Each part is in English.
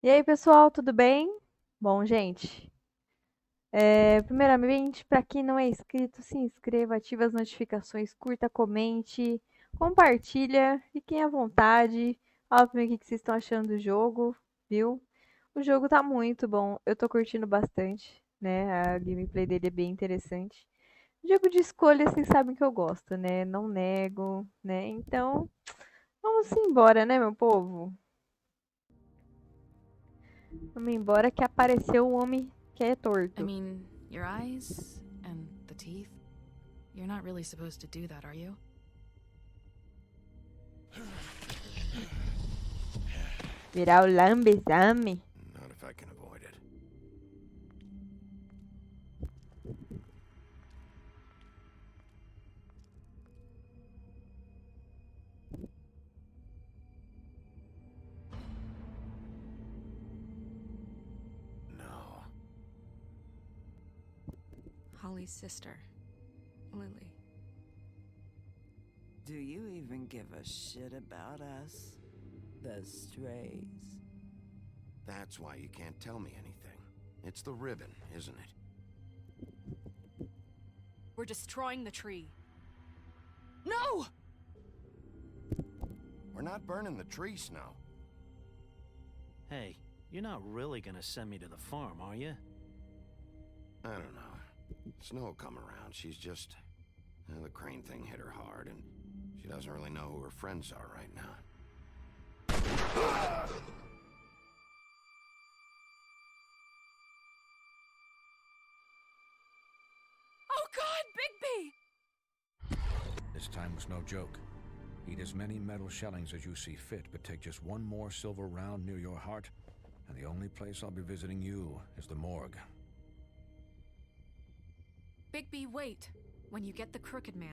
E aí, pessoal, tudo bem? Bom, gente, primeiramente, para quem não é inscrito, se inscreva, ative as notificações, curta, comente, compartilha, fiquem à vontade. Fala pra mim o que vocês estão achando do jogo, viu? O jogo tá muito bom, eu tô curtindo bastante, né? A gameplay dele é bem interessante. Jogo de escolha, vocês sabem que eu gosto, né? Não nego, né? Então, vamos embora, né, meu povo? Vamos embora que apareceu o homem que é I torto. mean, your eyes and the teeth. You're not really supposed to do that, are you? Virar o lambezame. Not if I can avoid it. No. Holly's sister, Lily. Do you even give a shit about us? The strays. That's why you can't tell me anything. It's the ribbon, isn't it? We're destroying the tree. No! We're not burning the tree, Snow. Hey, you're not really gonna send me to the farm, are you? I don't know. Snow will come around. She's just... the crane thing hit her hard, and she doesn't really know who her friends are right now. Oh God, Bigby! This time was no joke. Eat as many metal shellings as you see fit, but take just one more silver round near your heart, and the only place I'll be visiting you is the morgue. Bigby, wait. When you get the Crooked Man,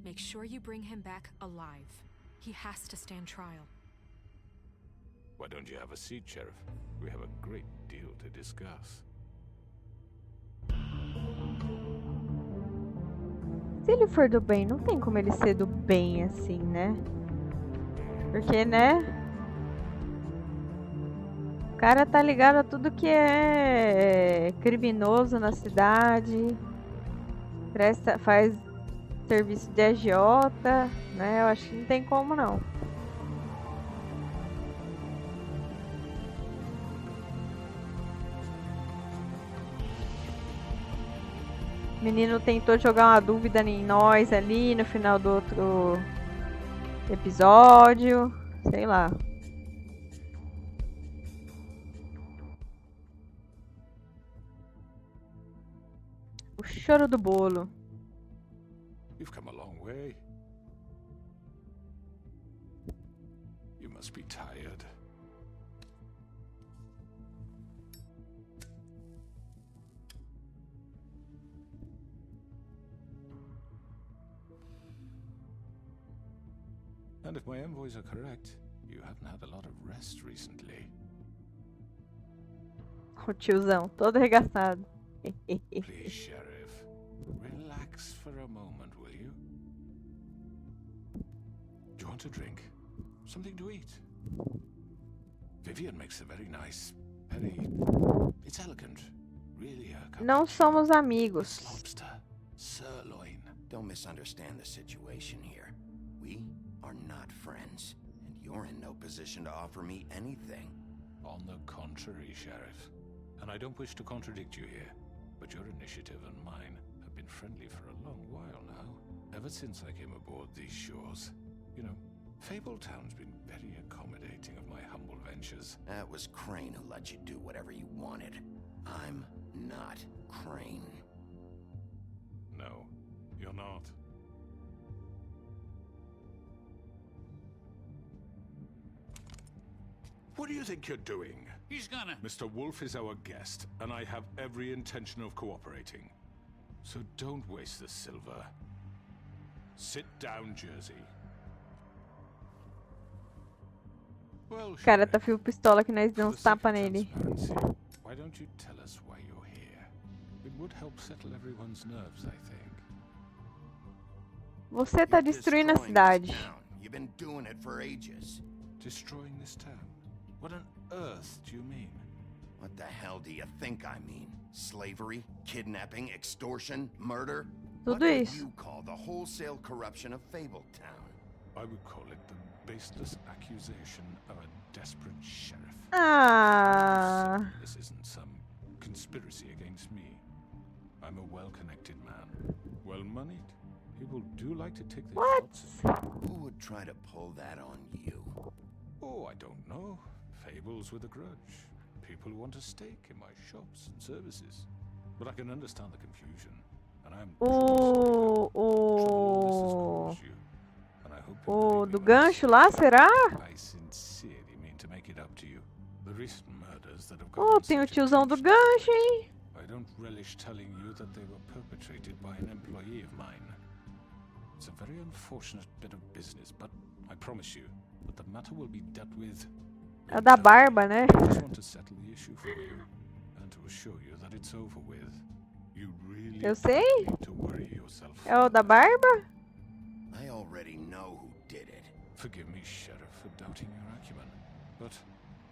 make sure you bring him back alive. He has to stand trial. Why don't you have a seat, Sheriff? We have a great deal to discuss. Se ele for do bem, não tem como ele ser do bem assim, né? Porque, né? O cara tá ligado a tudo que é criminoso na cidade. Faz serviço de agiota, né? Eu acho que não tem como não. O menino tentou jogar uma dúvida em nós ali no final do outro episódio. Sei lá. O choro do bolo. You've come a long way. You must be tired. And if my envoys are correct, you haven't had a lot of rest recently. O tiozão, todo arregaçado. Please, Sheriff, relax for a moment, will you? Do you want a drink? Something to eat? Vivian makes a very nice, it's elegant. Really a Não somos amigos. This lobster, sirloin. Don't misunderstand the situation here. We are not friends, and you're in no position to offer me anything. On the contrary, Sheriff. And I don't wish to contradict you here, but your initiative and mine have been friendly for a long while now. Ever since I came aboard these shores. You know, Fabletown's been very accommodating of my humble ventures. That was Crane who let you do whatever you wanted. I'm not Crane. No, you're not. What do you think you're doing? He's gonna... Mr. Wolf is our guest, and I have every intention of cooperating. So don't waste the silver. Sit down, Jersey. Well, O cara tá Sheriff, fio pistola que nós for demos the sake tapa of nele. transparency, why don't you tell us why you're here? It would help settle everyone's nerves, I think. Você tá You're destruindo a destroying cidade. this town. You've been doing it for ages. Destroying this town? What on earth do you mean? What the hell do you think I mean? Slavery, kidnapping, extortion, murder? What Tudo would isso. you call the wholesale corruption of Fabletown? I would call it the baseless accusation of a desperate sheriff. Ah. Certainly this isn't some conspiracy against me. I'm a well-connected man, well-moneyed. People do like to take their What? shots at me. Who would try to pull that on you? Oh, I don't know. Fables with a grudge. People who want a stake in my shops and services. But I can understand the confusion, and I'm O do gancho lá, será? I sincerely mean to make it up to you. The recent murders that have Oh, gotten tem o such tiozão do attention gancho, hein? I don't relish telling you that they were perpetrated by an employee of mine. It's a very unfortunate bit of business, but I promise you that the matter will be dealt with. É o da barba, né? I just want to settle the issue for you and to assure you that it's over with. You really Eu sei. don't need to worry yourself. É o da barba? I already know who did it. Forgive me, Sheriff, for doubting your acumen, but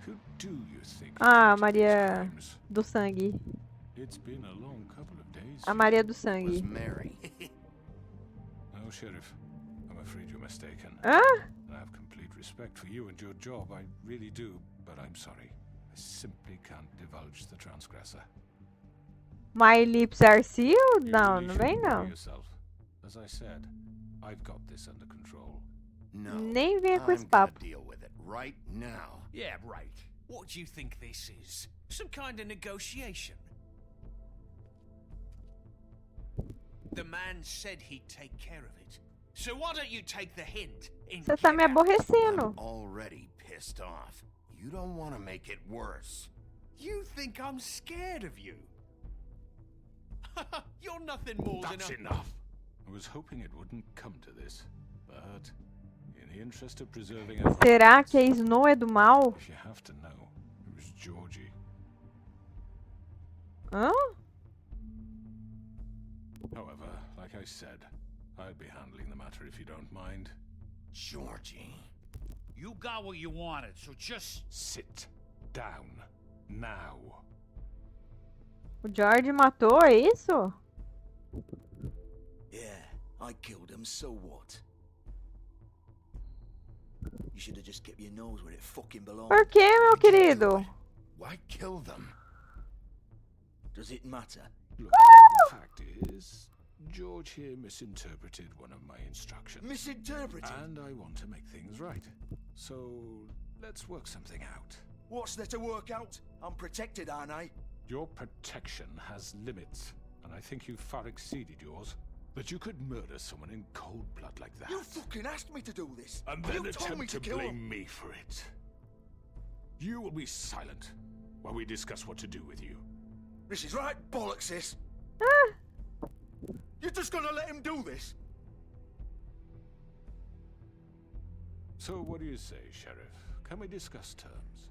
who do you think Ah, committed these Maria crimes? do sangue. It's been a long couple of days. A Maria do It was sangue. Mary. No, Sheriff. I'm afraid you're mistaken. Hã? I have complete respect for you and your job, I really do, but I'm sorry. I simply can't divulge the transgressor. My lips are sealed? You Não, really não vem shouldn't worry não. yourself. As I said, I've got this under control. No. Nem venha com esse I'm gonna papo. deal with it right now. Yeah, right. What do you think this is? Some kind of negotiation? The man said he'd take care of it. So why don't you take the hint? And Você tá get me out? aborrecendo. I'm already pissed off. You don't want to make it worse. You think I'm scared of you? You're nothing more That's than a... enough! I was hoping it wouldn't come to this, but in the interest of preserving our Será que a rights, Snow é do mal? if you have to know, it was Georgie. Hã? However, like I said, I'll be handling the matter if you don't mind. Georgie. You got what you wanted, so just... Sit down now. O George matou, é isso? Yeah, I killed him, so what? You should have just kept your nose where it fucking belongs. Por que, meu querido? Why kill them? Does it matter? Look, the fact is, George here misinterpreted one of my instructions. Misinterpreted? And I want to make things right. So, let's work something out. What's there to work out? I'm protected, aren't I? Your protection has limits, and I think you've far exceeded yours. That you could murder someone in cold blood like that. You fucking asked me to do this. And then you told me attempt to to kill blame him. me for it. You will be silent while we discuss what to do with you. This is right bollocks, sis. Ah, You're just gonna let him do this? So what do you say, Sheriff? Can we discuss terms?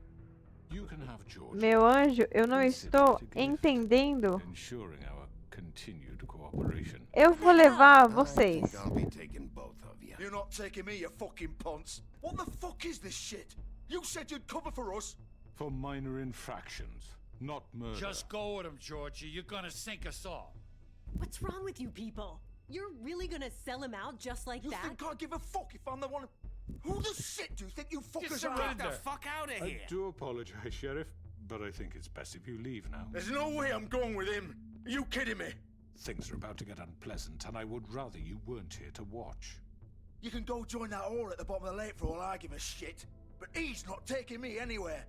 You can have George. meu anjo, eu não Consider estou it a gift, entendendo. ensuring our continued cooperation. Eu vou levar I vocês. think I'll be taking both of you. You're not taking me, you fucking ponce. What the fuck is this shit? You said you'd cover for us. For minor infractions, not murder. Just go with him, Georgie. You're gonna sink us all. What's wrong with you people? You're really gonna sell him out just like You that? think I give a fuck if I'm the one? Who the shit do you think you fuckers Just are? get the fuck out of I here. do apologize, Sheriff, but I think it's best if you leave now. There's no way I'm going with him. Are you kidding me? Things are about to get unpleasant, and I would rather you weren't here to watch. You can go join that whore at the bottom of the lake for all I give a shit. But he's not taking me anywhere.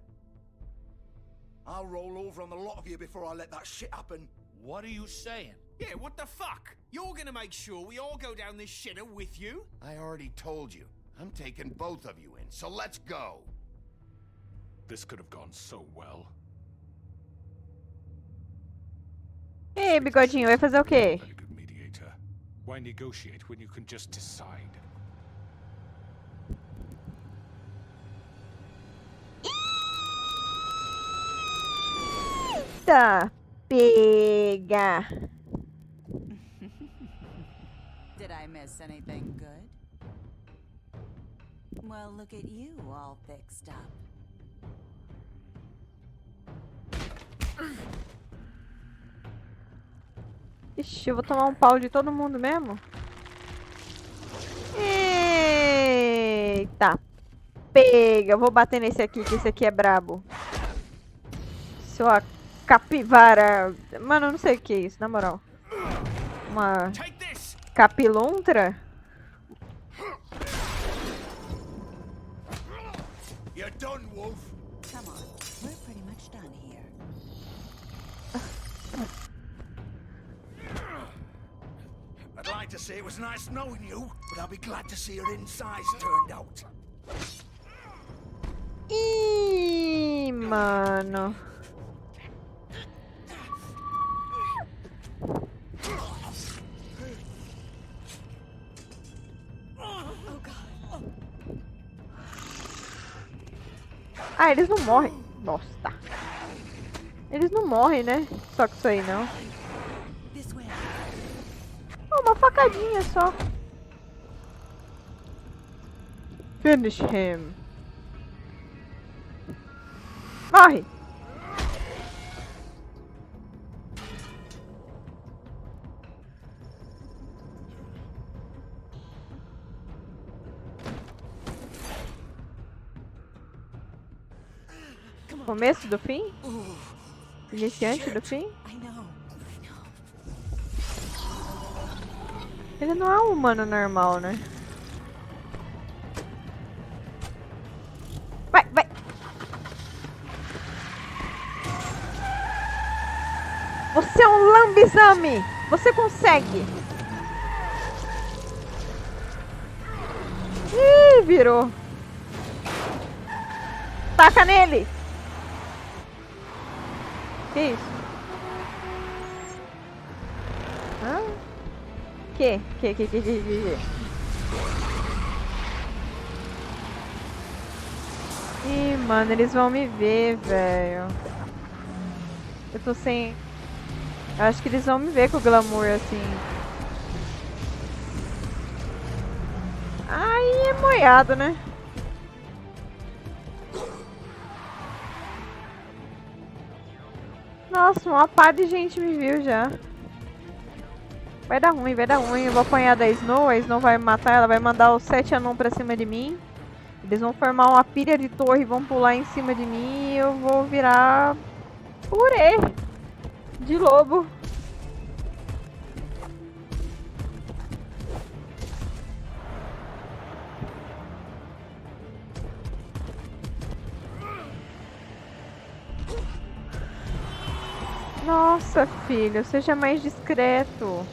I'll roll over on the lot of you before I let that shit happen. What are you saying? Yeah, what the fuck? You're gonna make sure we all go down this shitter with you? I already told you. I'm taking both of you in, so let's go. This could have gone so well. Ei, bigodinho, vai fazer o quê? Very good mediator. Why negotiate when you can just decide? Eita, pega. Did I miss anything good? Well, look at you all fixed up. Ixi, eu vou tomar um pau de todo mundo mesmo? Eita. Pega. Eu vou bater nesse aqui, que esse aqui é brabo. Sua capivara. Mano, eu não sei o que é isso, na moral. Uma capilontra? You're done, Wolf. Come on, we're pretty much done here. I'd like to say it was nice knowing you, but I'll be glad to see your insides turned out. Ih, mano. Ah, eles não morrem. Nossa. Eles não morrem, né? Só que isso aí não. Oh, uma facadinha só. Finish him. Morre. Começo do fim? Iniciante do fim? Ele não é um humano normal, né? Vai, vai! Você é um lambizame! Você consegue! Ih, virou! Taca nele! Que isso? Hã? Que? Ih, mano, eles vão me ver, velho. Eu tô sem... Eu acho que eles vão me ver com o glamour, assim. Aí é moiado, né? Nossa, uma pá de gente me viu já. Vai dar ruim, vai dar ruim. Eu vou apanhar da Snow, a Snow vai me matar, ela vai mandar os 7 anãos pra cima de mim. Eles vão formar uma pilha de torre e vão pular em cima de mim e eu vou virar purê de lobo. Nossa, filho, seja mais discreto.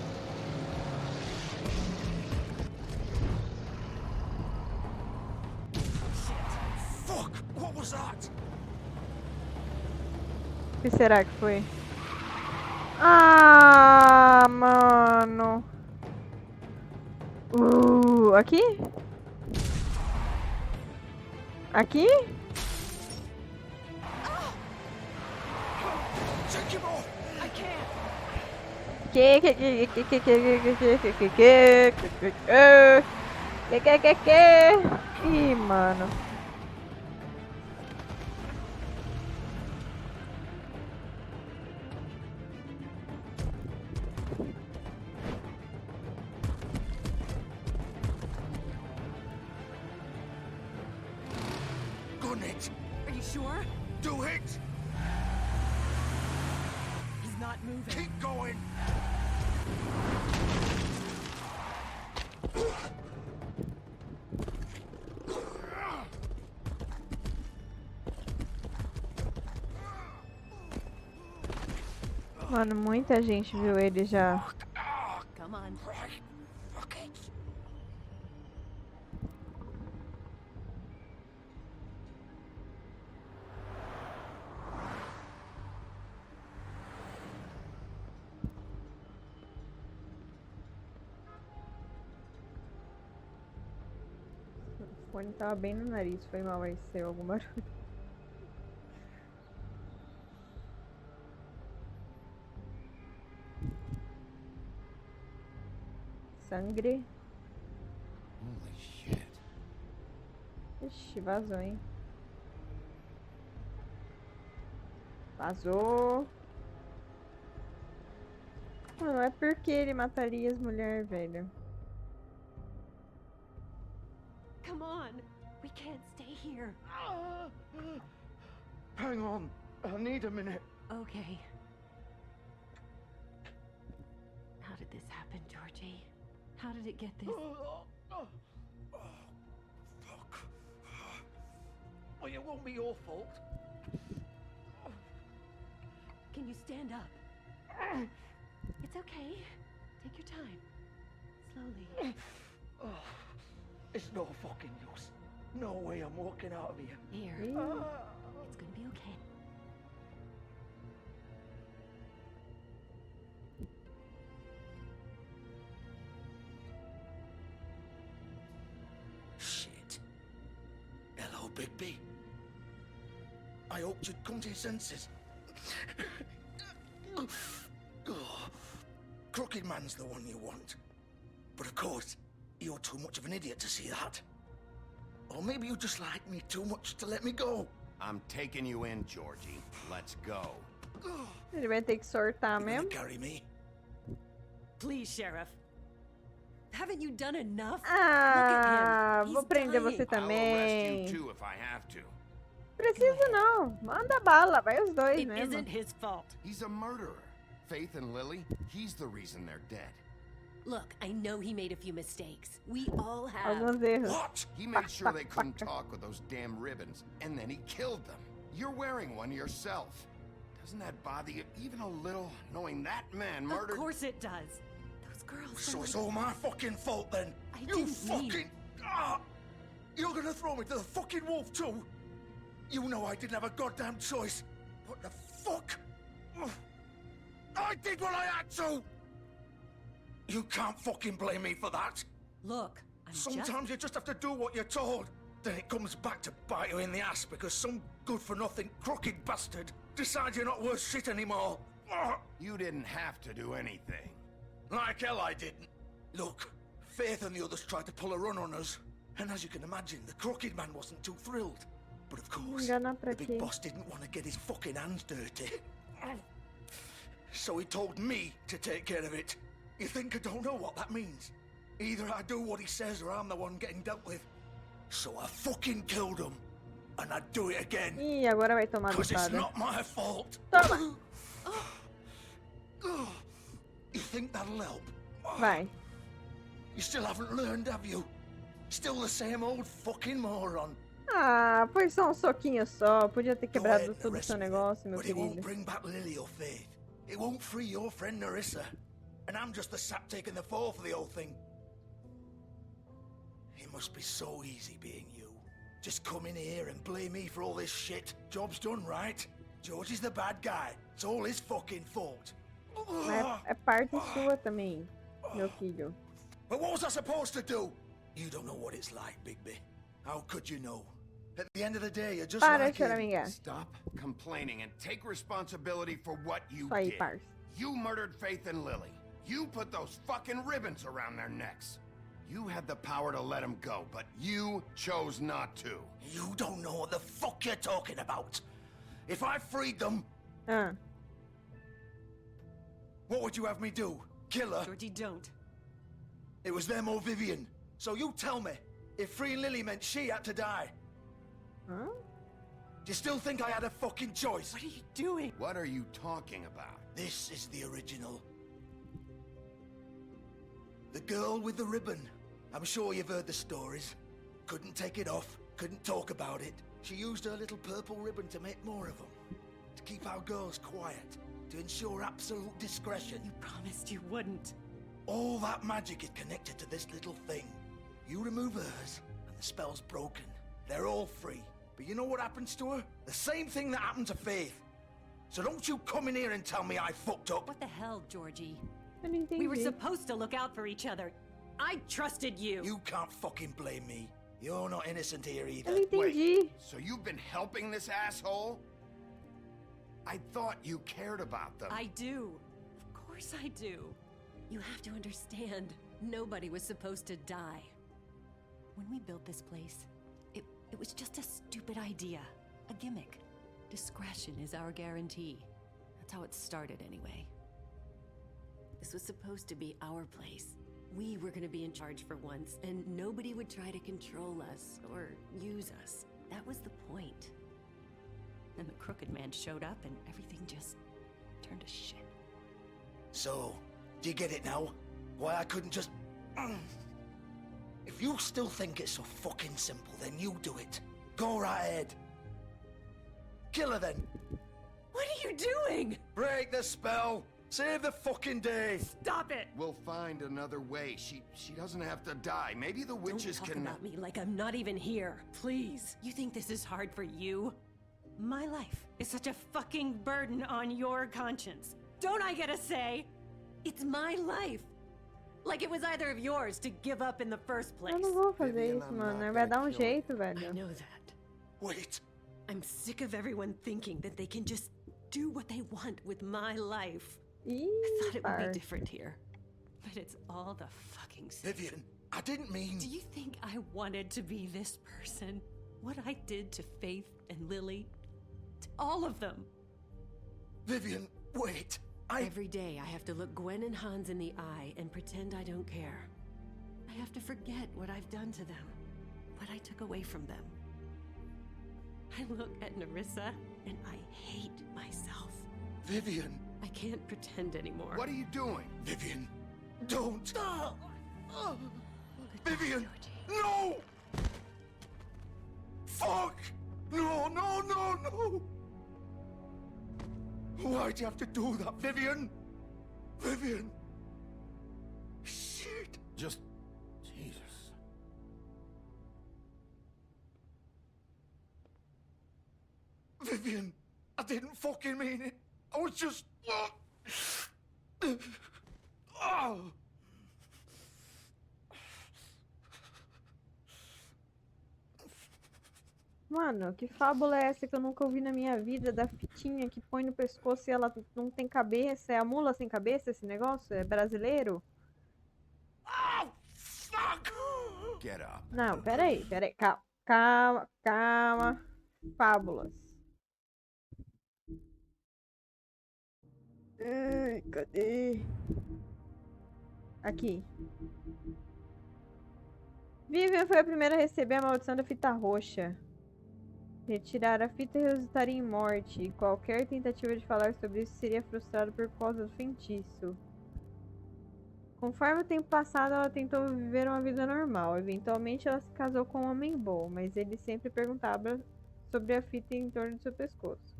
Fuck! What was that? O que será que foi? Ah, mano. Aqui? Aqui? Ih, mano. Gun it! Are you sure? Do it! He's not moving. Keep going! Mano, muita gente viu ele já. Come on. Fuck it! O fone tava bem no nariz, foi mal, aí saiu algum barulho. Sangre. Holy shit. Ixi, vazou, hein? Vazou. Não é porque ele mataria as mulheres, velho. Come on. We can't stay here. Hang on. I need a minute. Okay. How did this happen, Georgie? How did it get this? Fuck. Well, it won't be your fault. Can you stand up? It's okay. Take your time. Slowly. It's no fucking use. No way I'm walking out of here. Here. It's gonna be okay. Shit. Hello, Bigby. I hoped you'd come to your senses. Crooked Man's the one you want. But of course, you're too much of an idiot to see that. Or maybe you just like me too much to let me go. I'm taking you in, Georgie. Let's go. Ele vai ter que sortar You mesmo. gonna carry me? Please, Sheriff. Haven't you done enough? Ah, Look vou at him. prender He's você I'll arrest também. you too if I have to. Preciso não. Manda bala, vai os dois It mesmo. isn't his fault. He's a murderer. Faith and Lily, he's the reason they're dead. Look, I know he made a few mistakes. We all have. Alguns erros. What? He made sure they couldn't talk with those damn ribbons, and then he killed them. You're wearing one yourself. Doesn't that bother you even a little, knowing that man murdered... Of course it does. Those girls. So it's all my fucking fault then? I You didn't mean- fucking... Ah! You're gonna throw me to the fucking wolf too? You know I didn't have a goddamn choice. What the fuck? Ugh. I did what I had to! You can't fucking blame me for that. Look, I'm Sometimes you just have to do what you're told. Then it comes back to bite you in the ass because some good-for-nothing crooked bastard decides you're not worth shit anymore. Ugh. You didn't have to do anything. Like hell I didn't. Look, Faith and the others tried to pull a run on us. And as you can imagine, the crooked man wasn't too thrilled. But of course, Enganar pra the quê? big boss didn't want to get his fucking hands dirty. So he told me to take care of it. You think I don't know what that means? Either I do what he says or I'm the one getting dealt with. So I fucking killed him. And I'd do it again. Ih, agora vai tomar Because it's bipada. not my fault. Toma. You think that'll help? Vai. You still haven't learned, have you? Still the same old fucking moron. Ah, foi só um soquinho só. Podia ter Go quebrado ahead and todo o arrest seu me, negócio, meu but it won't querido. bring back Lily or Faith. It won't free your friend Narissa. And I'm just the sap taking the fall for the whole thing. It must be so easy being you. Just come in here and blame me for all this shit. Job's done, right? George is the bad guy. It's all his fucking fault. Mas é parte sua também, meu filho. But what was I supposed to do? You don't know what it's like, Bigby. How could you know? At the end of the day, you're just Para like de him. choramingar. Stop complaining and take responsibility for what you Isso aí, did. parça. You murdered Faith and Lily. You put those fucking ribbons around their necks. You had the power to let them go, but you chose not to. You don't know what the fuck you're talking about. If I freed them, Ah, what would you have me do? Kill her? Georgie, don't. It was them or Vivian. So you tell me, if freeing Lily meant she had to die, hã? do you still think I had a fucking choice? What are you doing? What are you talking about? This is the original. The girl with the ribbon. I'm sure you've heard the stories. Couldn't take it off, couldn't talk about it. She used her little purple ribbon to make more of them. To keep our girls quiet. To ensure absolute discretion. You promised you wouldn't. All that magic is connected to this little thing. You remove hers, and the spell's broken. They're all free. But you know what happens to her? The same thing that happened to Faith. So don't you come in here and tell me I fucked up. What the hell, Georgie? Eu não entendi. We were supposed to look out for each other. I trusted you. You can't fucking blame me. You're not innocent here either. Eu não entendi. So you've been helping this asshole? I thought you cared about them. I do. Of course I do. You have to understand, nobody was supposed to die. When we built this place, it was just a stupid idea. A gimmick. Discretion is our guarantee. That's how it started anyway. This was supposed to be our place. We were gonna be in charge for once, and nobody would try to control us or use us. That was the point. Then the crooked man showed up and everything just turned to shit. So, do you get it now? Why I couldn't just... If you still think it's so fucking simple, then you do it. Go right ahead. Kill her then. What are you doing? Break the spell. Save the fucking day. Stop it! We'll find another way. She doesn't have to die. Maybe the witches Don't talk can... about me like I'm not even here. Please. You think this is hard for you? My life is such a fucking burden on your conscience. Don't I get a say? It's my life. Like it was either of yours to give up in the first place. Eu não vou fazer isso, mano. Vai dar jeito, I velho. know that. Wait. I'm sick of everyone thinking that they can just do what they want with my life. Ih, I thought it would parça. be different here. But it's all the fucking same. Vivian, I didn't mean... Do you think I wanted to be this person? What I did to Faith and Lily? To all of them. Vivian, wait. Every day I have to look Gwen and Hans in the eye and pretend I don't care. I have to forget what I've done to them. What I took away from them. I look at Nerissa and I hate myself. Vivian. I can't pretend anymore. What are you doing? Vivian, don't. Vivian, no! Fuck! No, no, no, no! Why'd you have to do that, Vivian? Vivian! Shit! Just... Jesus. Vivian, I didn't fucking mean it. I was just... Mano, que fábula é essa que eu nunca ouvi na minha vida? Da fitinha que põe no pescoço e ela não tem cabeça? É a mula sem cabeça esse negócio? É brasileiro? Get up. Não, peraí. Calma. Fábulas. Ai, cadê? Aqui. Vivian foi a primeira a receber a maldição da fita roxa. Retirar a fita resultaria em morte, e qualquer tentativa de falar sobre isso seria frustrada por causa do feitiço. Conforme o tempo passado, ela tentou viver uma vida normal. Eventualmente, ela se casou com um homem bom, mas ele sempre perguntava sobre a fita em torno do seu pescoço.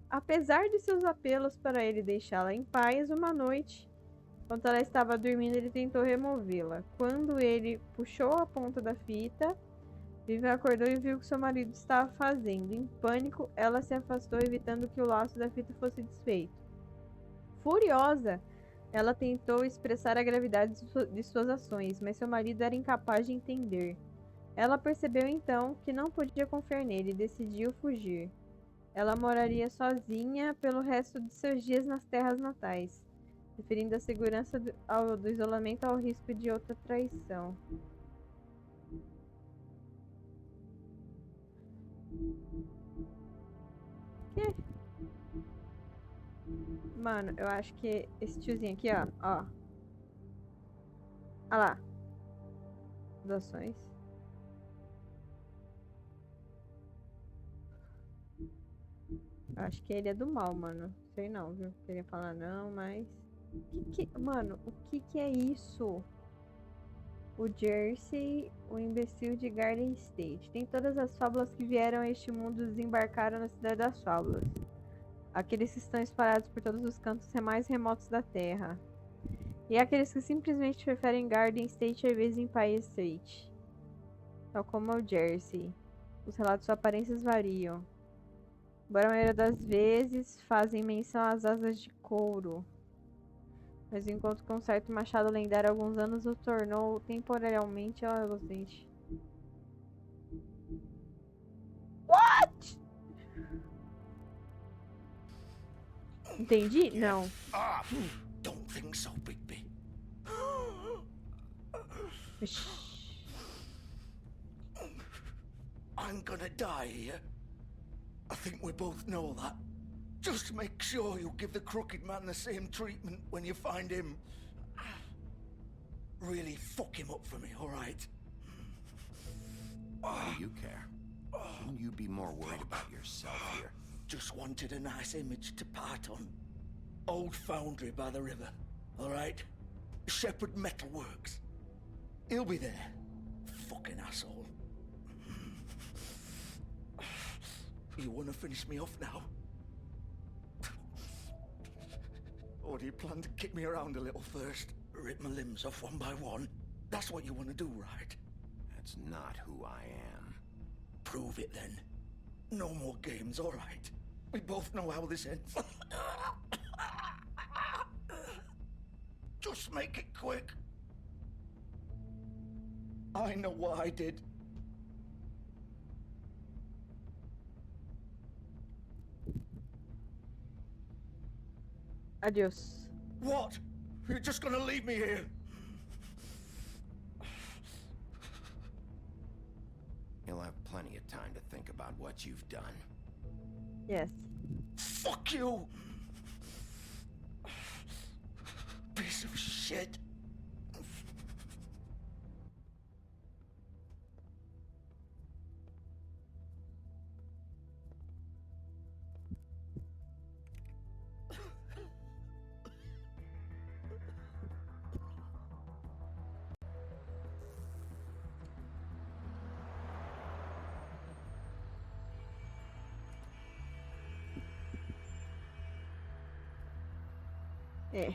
Apesar de seus apelos para ele deixá-la em paz, uma noite, enquanto ela estava dormindo, ele tentou removê-la. Quando ele puxou a ponta da fita, Vivian acordou e viu o que seu marido estava fazendo. Em pânico, ela se afastou, evitando que o laço da fita fosse desfeito. Furiosa, ela tentou expressar a gravidade de suas ações, mas seu marido era incapaz de entender. Ela percebeu então que não podia confiar nele e decidiu fugir. Ela moraria sozinha pelo resto de seus dias nas terras natais, preferindo a segurança do isolamento ao risco de outra traição. Que? Mano, eu acho que esse tiozinho aqui, ó. Olha lá. As ações. Eu acho que ele é do mal, mano. Sei não, viu? Queria falar não, mas... Mano, o que é isso? O Jersey, o imbecil de Garden State. Tem todas as fábulas que vieram a este mundo desembarcaram na cidade das fábulas. Aqueles que estão espalhados por todos os cantos mais remotos da Terra. E aqueles que simplesmente preferem Garden State ao invés de Empire State. Tal como o Jersey. Os relatos de suas aparências variam. Embora a maioria das vezes fazem menção às asas de couro. Mas o encontro com um certo machado lendário há alguns anos o tornou temporariamente ausente. What? Entendi? Não. Don't think so, Bigby. I'm gonna die here. I think we both know that. Just make sure you give the crooked man the same treatment when you find him. Really fuck him up for me, all right? Why do you care? Shouldn't you be more worried about yourself here? Just wanted a nice image to part on. Old foundry by the river, all right? Shepherd Metalworks. He'll be there. Fucking asshole. You want to finish me off now? Or do you plan to kick me around a little first? Rip my limbs off one by one? That's what you want to do, right? That's not who I am. Prove it then. No more games, all right? We both know how this ends. Just make it quick. I know what I did. Adios. What? You're just gonna leave me here? You'll have plenty of time to think about what you've done. Yes. Fuck you! Piece of shit. É.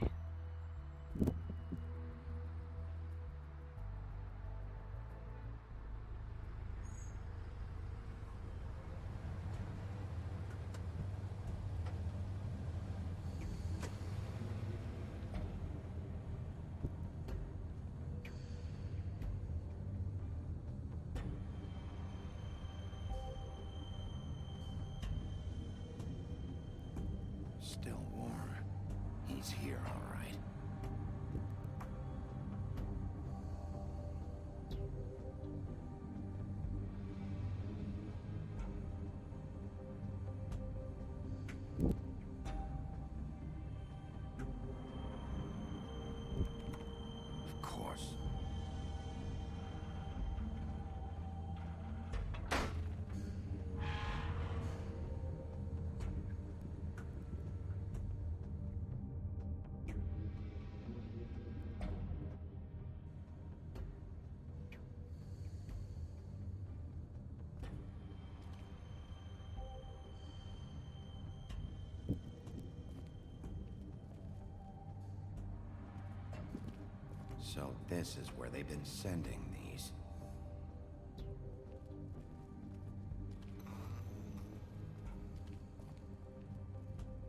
Still warm. He's here, all right. Of course. So this is where they've been sending these.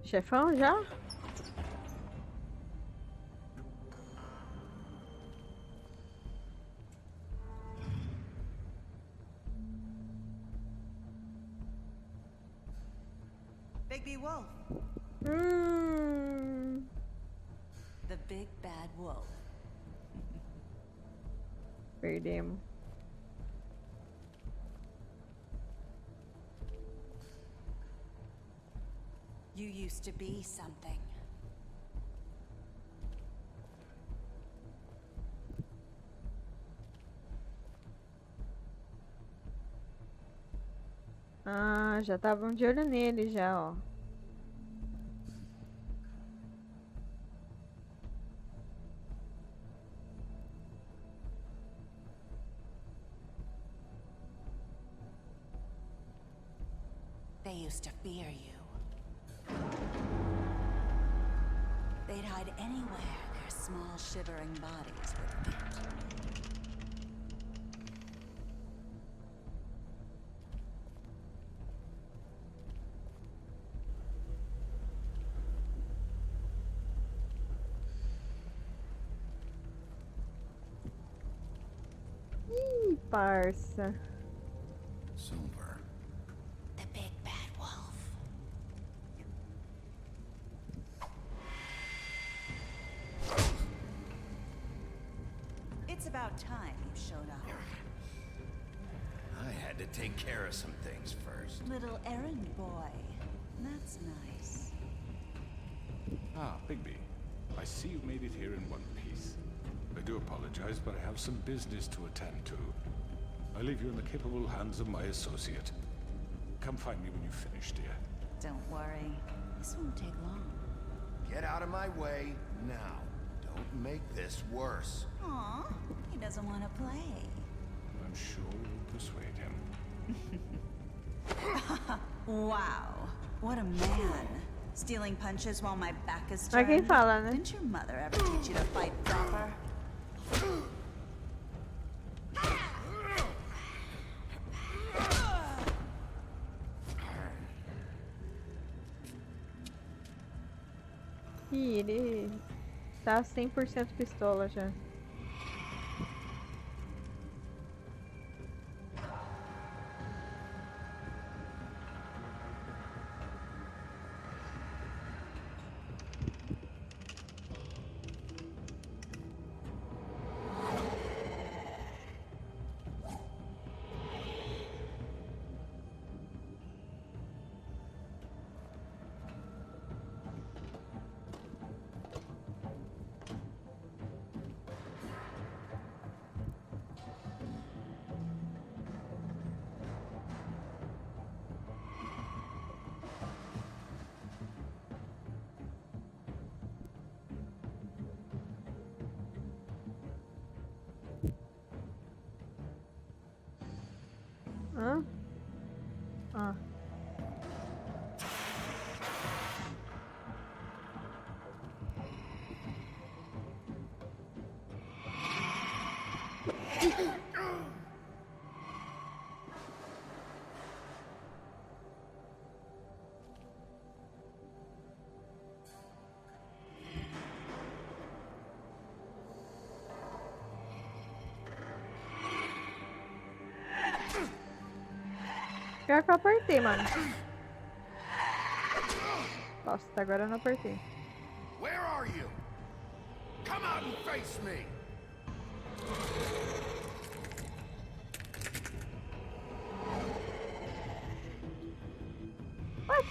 Chefão já? Bigby Wolf. The big bad wolf. Perdemos. You used to be something. Ah, já estavam de olho nele já, ó. They used to fear you. They'd hide anywhere their small shivering bodies would fit. Ih, parça. Silver. The big bad wolf. It's about time you showed up. I had to take care of some things first. Little errand boy. That's nice. Ah, Bigby. I see you made it here in one piece. I do apologize, but I have some business to attend to. I leave you in the capable hands of my associate. Come find me when you've finished, dear. Don't worry. This won't take long. Get out of my way now. Don't make this worse. Aw, he doesn't want to play. I'm sure we'll persuade him. Wow, what a man. Stealing punches while my back is Mas quem turned. fala, né? Didn't your mother ever teach you to fight proper? Ih, ele tá 100% pistola já. Hã? Ah. Pior que eu apertei, mano. Nossa, até agora eu não apertei. Where are you? Come out and face me. What?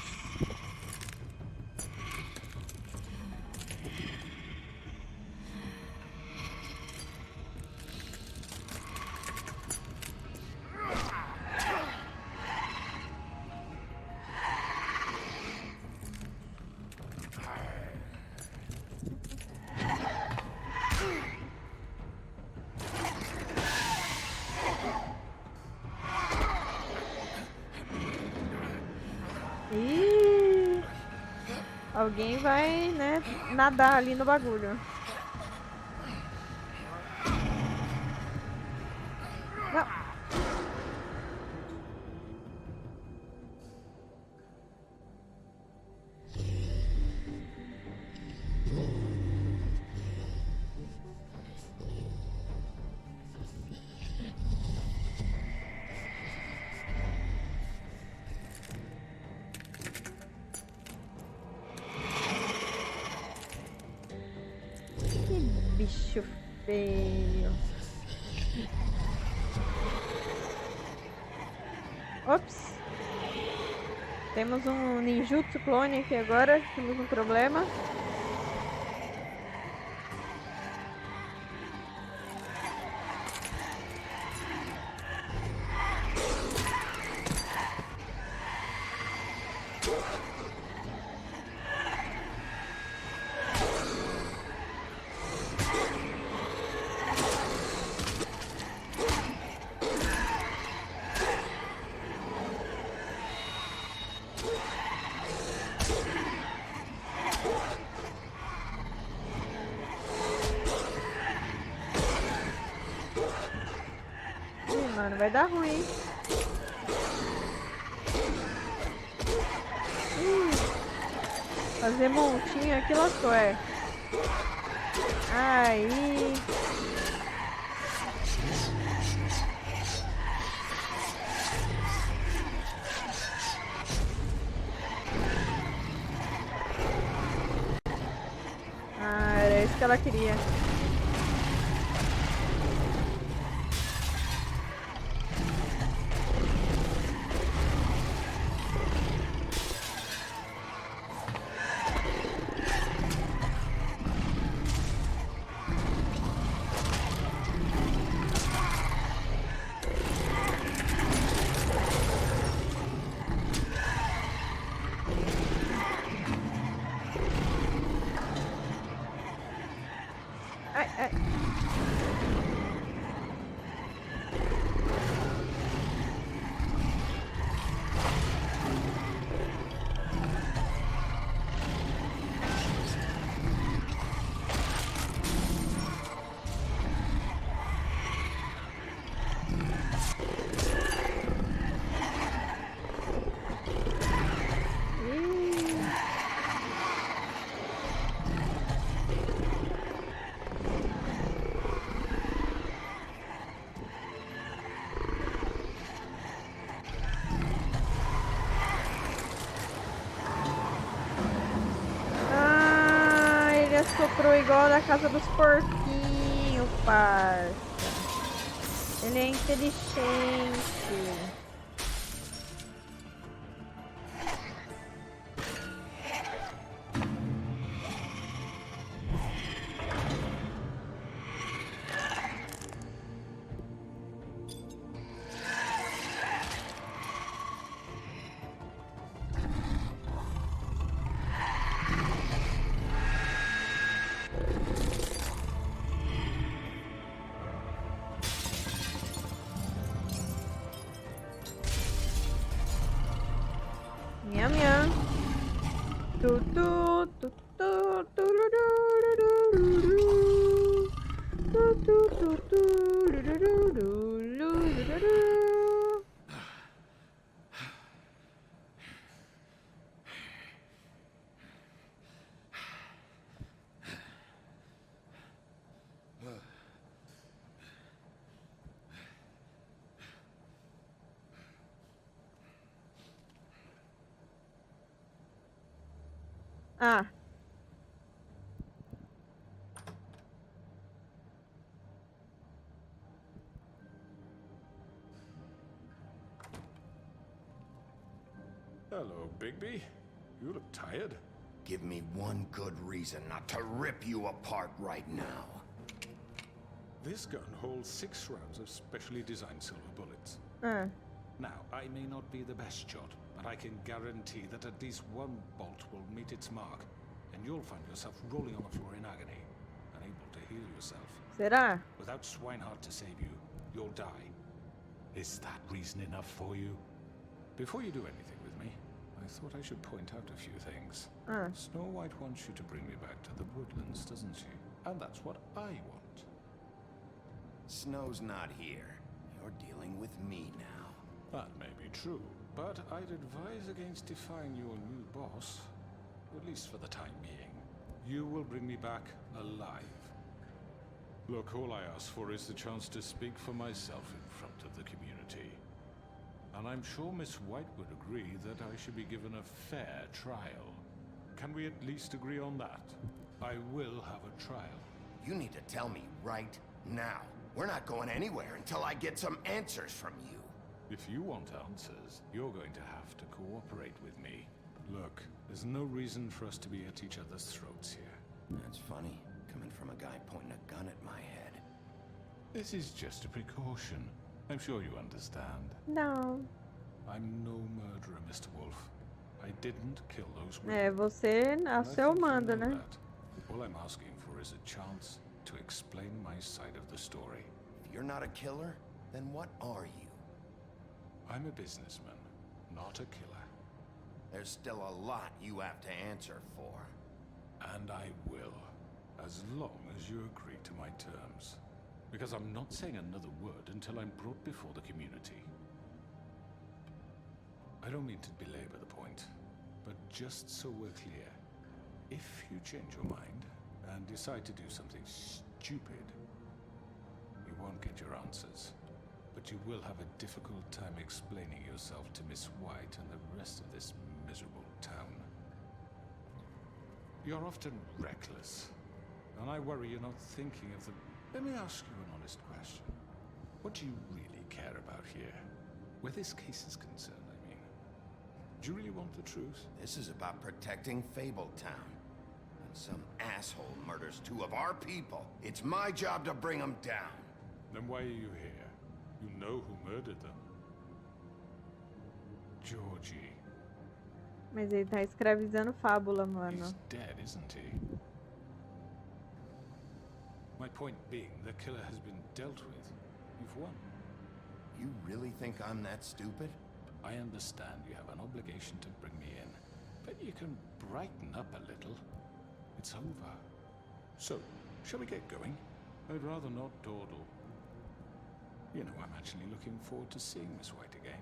Ih, alguém vai, né, nadar ali no bagulho. Não. Bicho feio. Ops. Temos um ninjutsu clone aqui agora. Temos um problema. Mano, vai dar ruim. Fazer montinho aqui lascou, é. Aí. Ah, era isso que ela queria. soprou igual da casa dos porquinhos, parça. Ele é inteligente. Nham, nham. Tu, tu, tu, tu, tururururururu. Tu, tu, tu, tururururururu. Ah. Hello, Bigby. You look tired. Give me one good reason not to rip you apart right now. This gun holds 6 rounds of specially designed silver bullets. Now, I may not be the best shot, but I can guarantee that at least one bolt will meet its mark, and you'll find yourself rolling on the floor in agony, unable to heal yourself. Será? Without Swinehart to save you, you'll die. Is that reason enough for you? Before you do anything with me, I thought I should point out a few things. Snow White wants you to bring me back to the woodlands, doesn't she? And that's what I want. Snow's not here. You're dealing with me now. That may be true, but I'd advise against defying your new boss, at least for the time being. You will bring me back alive. Look, all I ask for is the chance to speak for myself in front of the community. And I'm sure Miss White would agree that I should be given a fair trial. Can we at least agree on that? I will have a trial. You need to tell me right now. We're not going anywhere until I get some answers from you. If you want answers, you're going to have to cooperate with me. Look, there's no reason for us to be at each other's throats here. That's funny, coming from a guy pointing a gun at my head. This is just a precaution. I'm sure you understand. Não. I'm no murderer, Mr. Wolf. I didn't kill those É, women. você nasceu manda, né? All I'm asking for is a chance to explain my side of the story. If you're not a killer, then what are you? I'm a businessman, not a killer. There's still a lot you have to answer for. And I will, as long as you agree to my terms. Because I'm not saying another word until I'm brought before the community. I don't mean to belabor the point, but just so we're clear, if you change your mind and decide to do something stupid, you won't get your answers. But you will have a difficult time explaining yourself to Miss White and the rest of this miserable town. You're often reckless, and I worry you're not thinking of the... Let me ask you an honest question. What do you really care about here? Where this case is concerned, I mean. Do you really want the truth? This is about protecting Fabletown. And some asshole murders 2 of our people. It's my job to bring them down. Then why are you here? You know who murdered them. Georgie. Mas ele tá escravizando Fábula, mano. He's dead, isn't he? My point being, the killer has been dealt with. You've won. You really think I'm that stupid? I understand you have an obligation to bring me in, but you can brighten up a little. It's over. So, shall we get going? I'd rather not dawdle. You know, I'm actually looking forward to seeing Miss White again.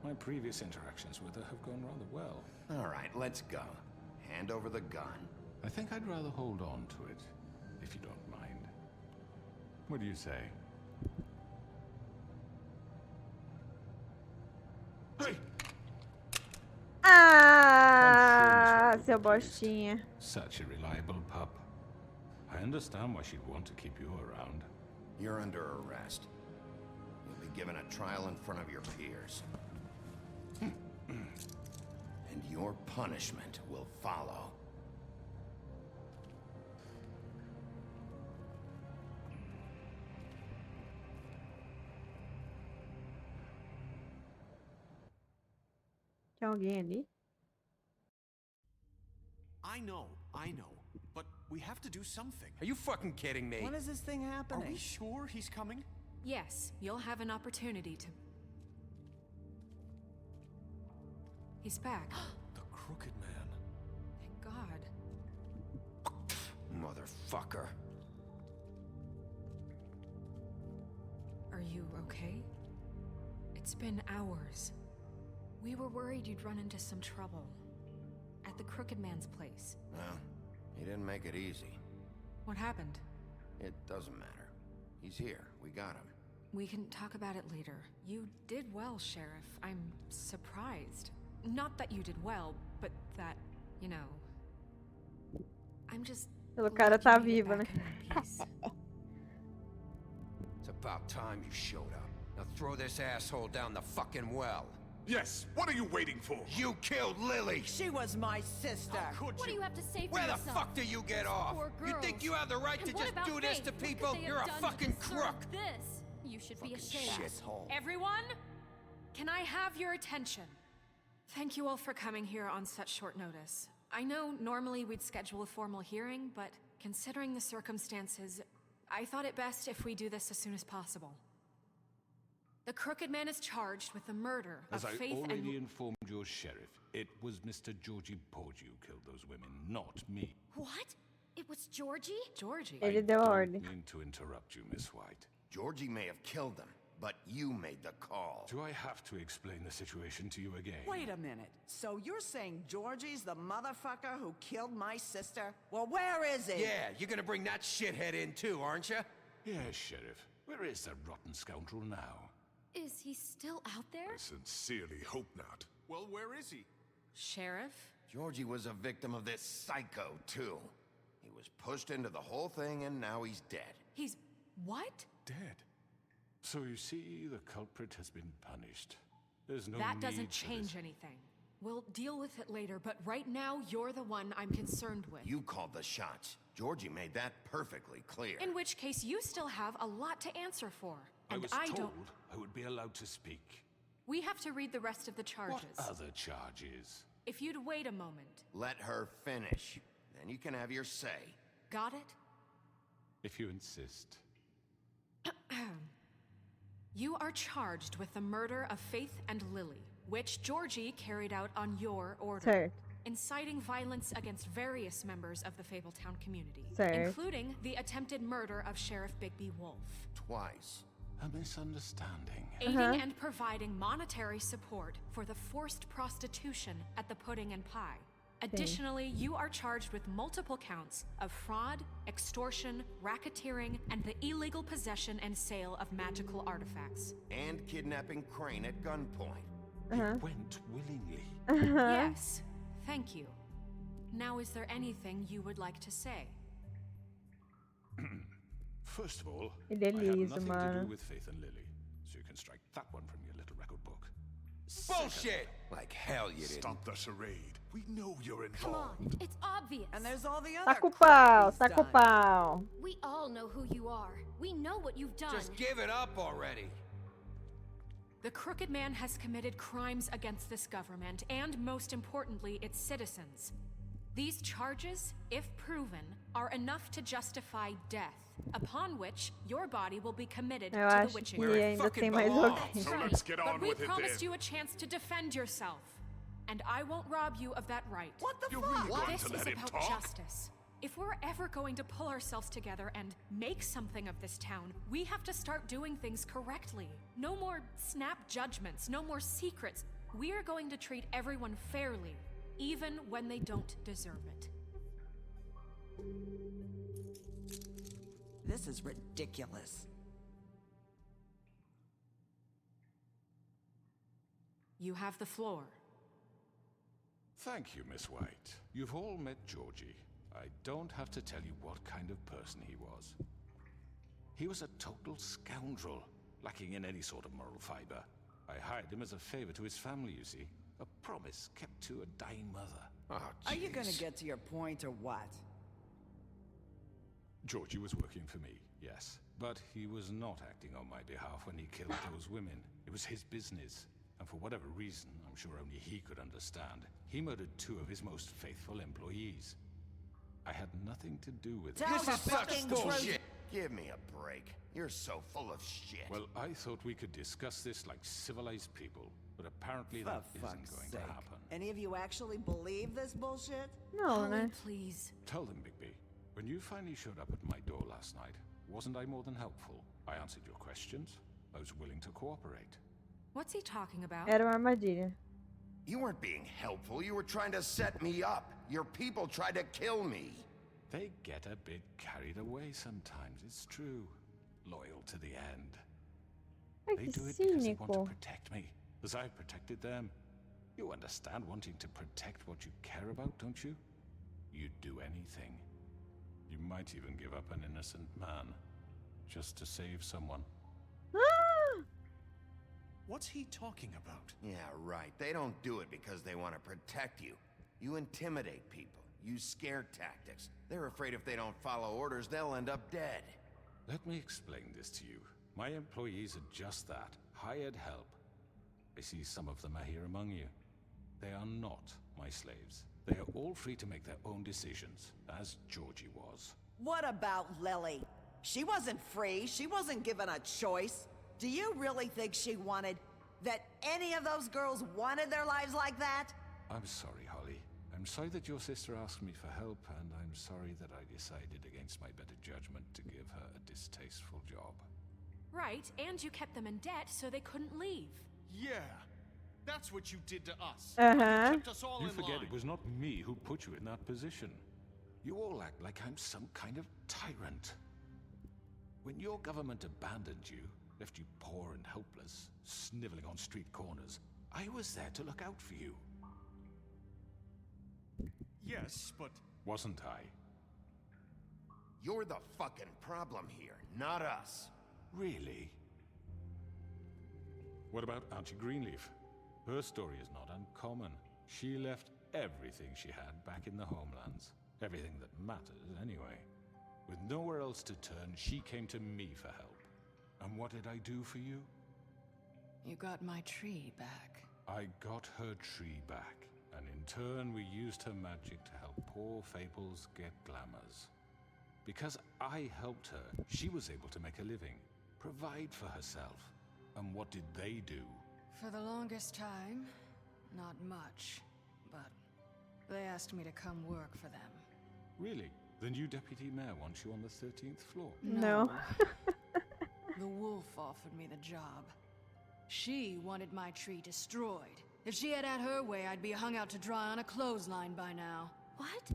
My previous interactions with her have gone rather well. All right, let's go. Hand over the gun. I think I'd rather hold on to it, if you don't mind. What do you say? Hey! Ah, seu bostinha. Such a reliable pup. I understand why she'd want to keep you around. You're under arrest. You'll be given a trial in front of your peers. And your punishment will follow. Tem alguém ali? I know. But we have to do something. Are you fucking kidding me? When is this thing Are happening? we sure he's coming? Yes, you'll have an opportunity to... He's back. The Crooked Man. Thank God. Motherfucker. Are you okay? It's been hours. We were worried you'd run into some trouble. At the Crooked Man's place. Well, he didn't make it easy. What happened? It doesn't matter. He's here. We got him. We can talk about it later. You did well, Sheriff. I'm surprised. Not that you did well, but that, you know... I'm just... O cara glad tá you made it vivo, né? back in one piece. It's about time you showed up. Now throw this asshole down the fucking well. Yes, what are you waiting for? You killed Lily! She was my sister. Could What do you have to say for Where the yourself? fuck do you get off? Poor You think girls. you have the right And to what just about do this Faith? to What could people? they have You're a done to fucking deserve crook! This. You should be ashamed. Shithole. Everyone, can I have your attention? Thank you all for coming here on such short notice. I know normally we'd schedule a formal hearing, but considering the circumstances, I thought it best if we do this as soon as possible. The Crooked Man is charged with the murder As of I Faith already and... informed your sheriff, it was Mr. Georgie Porgy who killed those women, not me. What? It was Georgie? Georgie? Ele deu a I ordem. don't mean to interrupt you, Miss White. Georgie may have killed them, but you made the call. Do I have to explain the situation to you again? Wait a minute. So you're saying Georgie's the motherfucker who killed my sister? Well, where is he? Yeah, you're gonna bring that shithead in too, aren't you? Yes, Sheriff. Where is that rotten scoundrel now? Is he still out there? I sincerely hope not. Well, where is he? Sheriff? Georgie was a victim of this psycho, too. He was pushed into the whole thing, and now he's dead. He's... what? Dead. So you see, the culprit has been punished. There's no That need doesn't for change this. anything. We'll deal with it later, but right now, you're the one I'm concerned with. You called the shots. Georgie made that perfectly clear. In which case, you still have a lot to answer for. I And was I told don't... I would be allowed to speak. We have to read the rest of the charges. What other charges? If you'd wait a moment. Let her finish. Then you can have your say. Got it? If you insist. You are charged with the murder of Faith and Lily, which Georgie carried out on your order. Certo. Inciting violence against various members of the Fabletown community, Certo. including the attempted murder of Sheriff Bigby Wolf. Twice. A misunderstanding. Aiding and providing monetary support for the forced prostitution at the Pudding and Pie. Additionally, you are charged with multiple counts of fraud, extortion, racketeering, and the illegal possession and sale of magical artifacts. And kidnapping Crane at gunpoint. It went willingly. Yes, thank you. Now, is there anything you would like to say? First of all, Ele é I had liso, nothing to mano. do with Faith and Lily, so you can strike that one from your little record book. Bullshit! Like hell you didn't. Stop the charade. We know you're Come involved. on, it's obvious. And there's all the other Taca o pau, crap he's taca o done. pau. We all know who you are. We know what you've done. Just give it up already. The Crooked Man has committed crimes against this government and, most importantly, its citizens. These charges, if proven, are enough to justify death, upon which your body will be committed Eu to the acho witching que earth. ainda tem mais belong. alguém. So let's get on But we with it promised then. you a chance to defend yourself, and I won't rob you of that right. What the You're fuck? really going This to is let him about talk? justice. If we're ever going to pull ourselves together and make something of this town, we have to start doing things correctly. No more snap judgments, no more secrets. We are going to treat everyone fairly, even when they don't deserve it. This is ridiculous. You have the floor. Thank you, Miss White. You've all met Georgie. I don't have to tell you what kind of person he was. He was a total scoundrel, lacking in any sort of moral fiber. I hired him as a favor to his family, you see. A promise kept to a dying mother. Oh, Are you gonna get to your point or what? Georgie was working for me, yes. But he was not acting on my behalf when he killed those women. It was his business. And for whatever reason, I'm sure only he could understand, he murdered 2 of his most faithful employees. I had nothing to do with it. This is such bullshit! Give me a break. You're so full of shit. Well, I thought we could discuss this like civilized people, but apparently that isn't going to happen. Any of you actually believe this bullshit? Não, né? Please. Tell them, Bigby. When you finally showed up at my door last night, wasn't I more than helpful? I answered your questions. I was willing to cooperate. What's he talking about? Era uma armadilha. You weren't being helpful. You were trying to set me up. Your people tried to kill me. They get a bit carried away sometimes, it's true. Loyal to the end. Ai, They que do it because they want to cínico. protect me, as I've protected them. You understand wanting to protect what you care about, don't you? You'd do anything. You might even give up an innocent man, just to save someone. What's he talking about? Yeah, right. They don't do it because they want to protect you. You intimidate people. Use scare tactics. They're afraid if they don't follow orders, they'll end up dead. Let me explain this to you. My employees are just that, hired help. I see some of them are here among you. They are not my slaves. They are all free to make their own decisions, as Georgie was. What about Lily? She wasn't free. She wasn't given a choice. Do you really think she wanted... that any of those girls wanted their lives like that? I'm sorry, Holly. I'm sorry that your sister asked me for help, and I'm sorry that I decided against my better judgment to give her a distasteful job. Right, and you kept them in debt so they couldn't leave. Yeah, that's what you did to us. Aham. You kept us all You in forget line. it was not me who put you in that position. You all act like I'm some kind of tyrant. When your government abandoned you, left you poor and helpless, sniveling on street corners, I was there to look out for you. Yes, but... Wasn't I? You're the fucking problem here, not us. Really? What about Auntie Greenleaf? Her story is not uncommon. She left everything she had back in the homelands. Everything that matters, anyway. With nowhere else to turn, she came to me for help. And what did I do for you? You got my tree back. I got her tree back, and in turn we used her magic to help poor Fables get glamours. Because I helped her, she was able to make a living, provide for herself. And what did they do? For the longest time, not much, but they asked me to come work for them. Really? The new deputy mayor wants you on the 13th floor? No. The wolf offered me the job. She wanted my tree destroyed. If she had her way, I'd be hung out to dry on a clothesline by now. What?